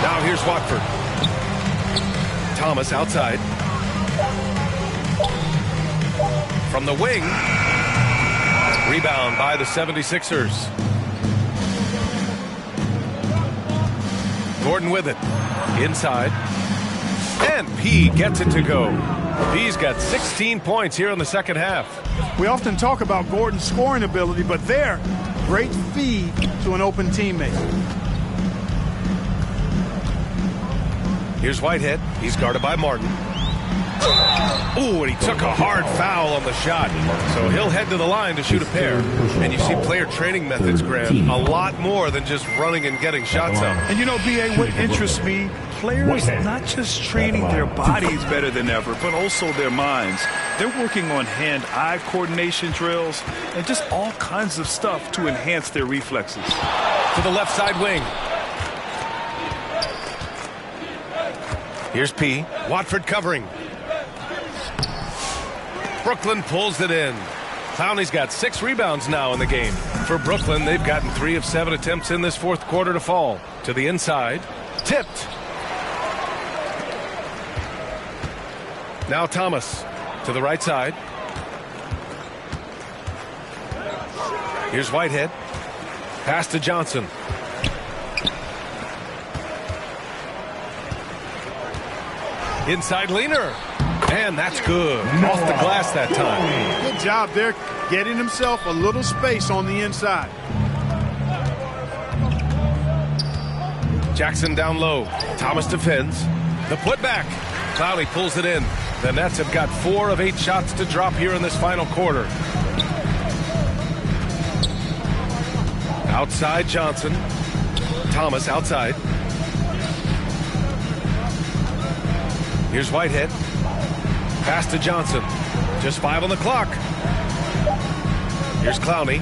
Now here's Watford. Thomas outside. From the wing. Rebound by the 76ers. Gordon with it. Inside. And P gets it to go. P's got 16 points here in the second half. We often talk about Gordon's scoring ability, but there, great feed to an open teammate. Here's Whitehead. He's guarded by Martin. Ooh, and he took a hard foul on the shot. So he'll head to the line to shoot a pair. And you see player training methods, Grant, a lot more than just running and getting shots up. And you know, B.A., what interests me, players not just training their bodies better than ever, but also their minds. They're working on hand-eye coordination drills and just all kinds of stuff to enhance their reflexes. To the left side wing. Here's P. Watford covering. Brooklyn pulls it in. Clowney's got 6 rebounds now in the game. For Brooklyn, they've gotten 3 of 7 attempts in this fourth quarter to fall. To the inside. Tipped. Now Thomas. To the right side. Here's Whitehead. Pass to Johnson. Inside leaner. And that's good. Off the glass that time. Good job there, getting himself a little space on the inside. Jackson down low. Thomas defends. The putback. Clowney pulls it in. The Nets have got 4 of 8 shots to drop here in this final quarter. Outside Johnson. Thomas outside. Here's Whitehead. Pass to Johnson. Just 5 on the clock. Here's Clowney.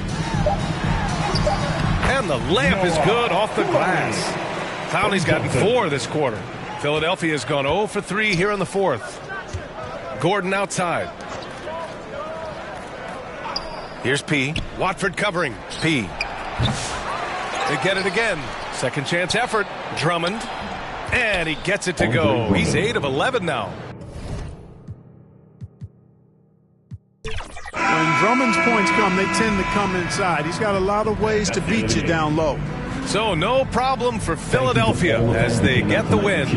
And the layup is good off the glass. Clowney's gotten 4 this quarter. Philadelphia's gone 0 for 3 here in the fourth. Gordon outside. Here's P. Watford covering. P. They get it again. Second chance effort. Drummond. And he gets it to go. He's 8 of 11 now. When Drummond's points come, they tend to come inside. He's got a lot of ways to beat you down low. So no problem for Philadelphia as they get the win.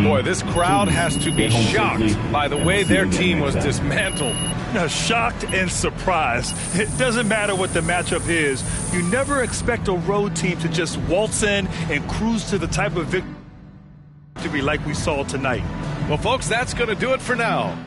Boy, this crowd has to be shocked by the way their team was dismantled. Now, shocked and surprised. It doesn't matter what the matchup is. You never expect a road team to just waltz in and cruise to the type of victory like we saw tonight. Well, folks, that's going to do it for now.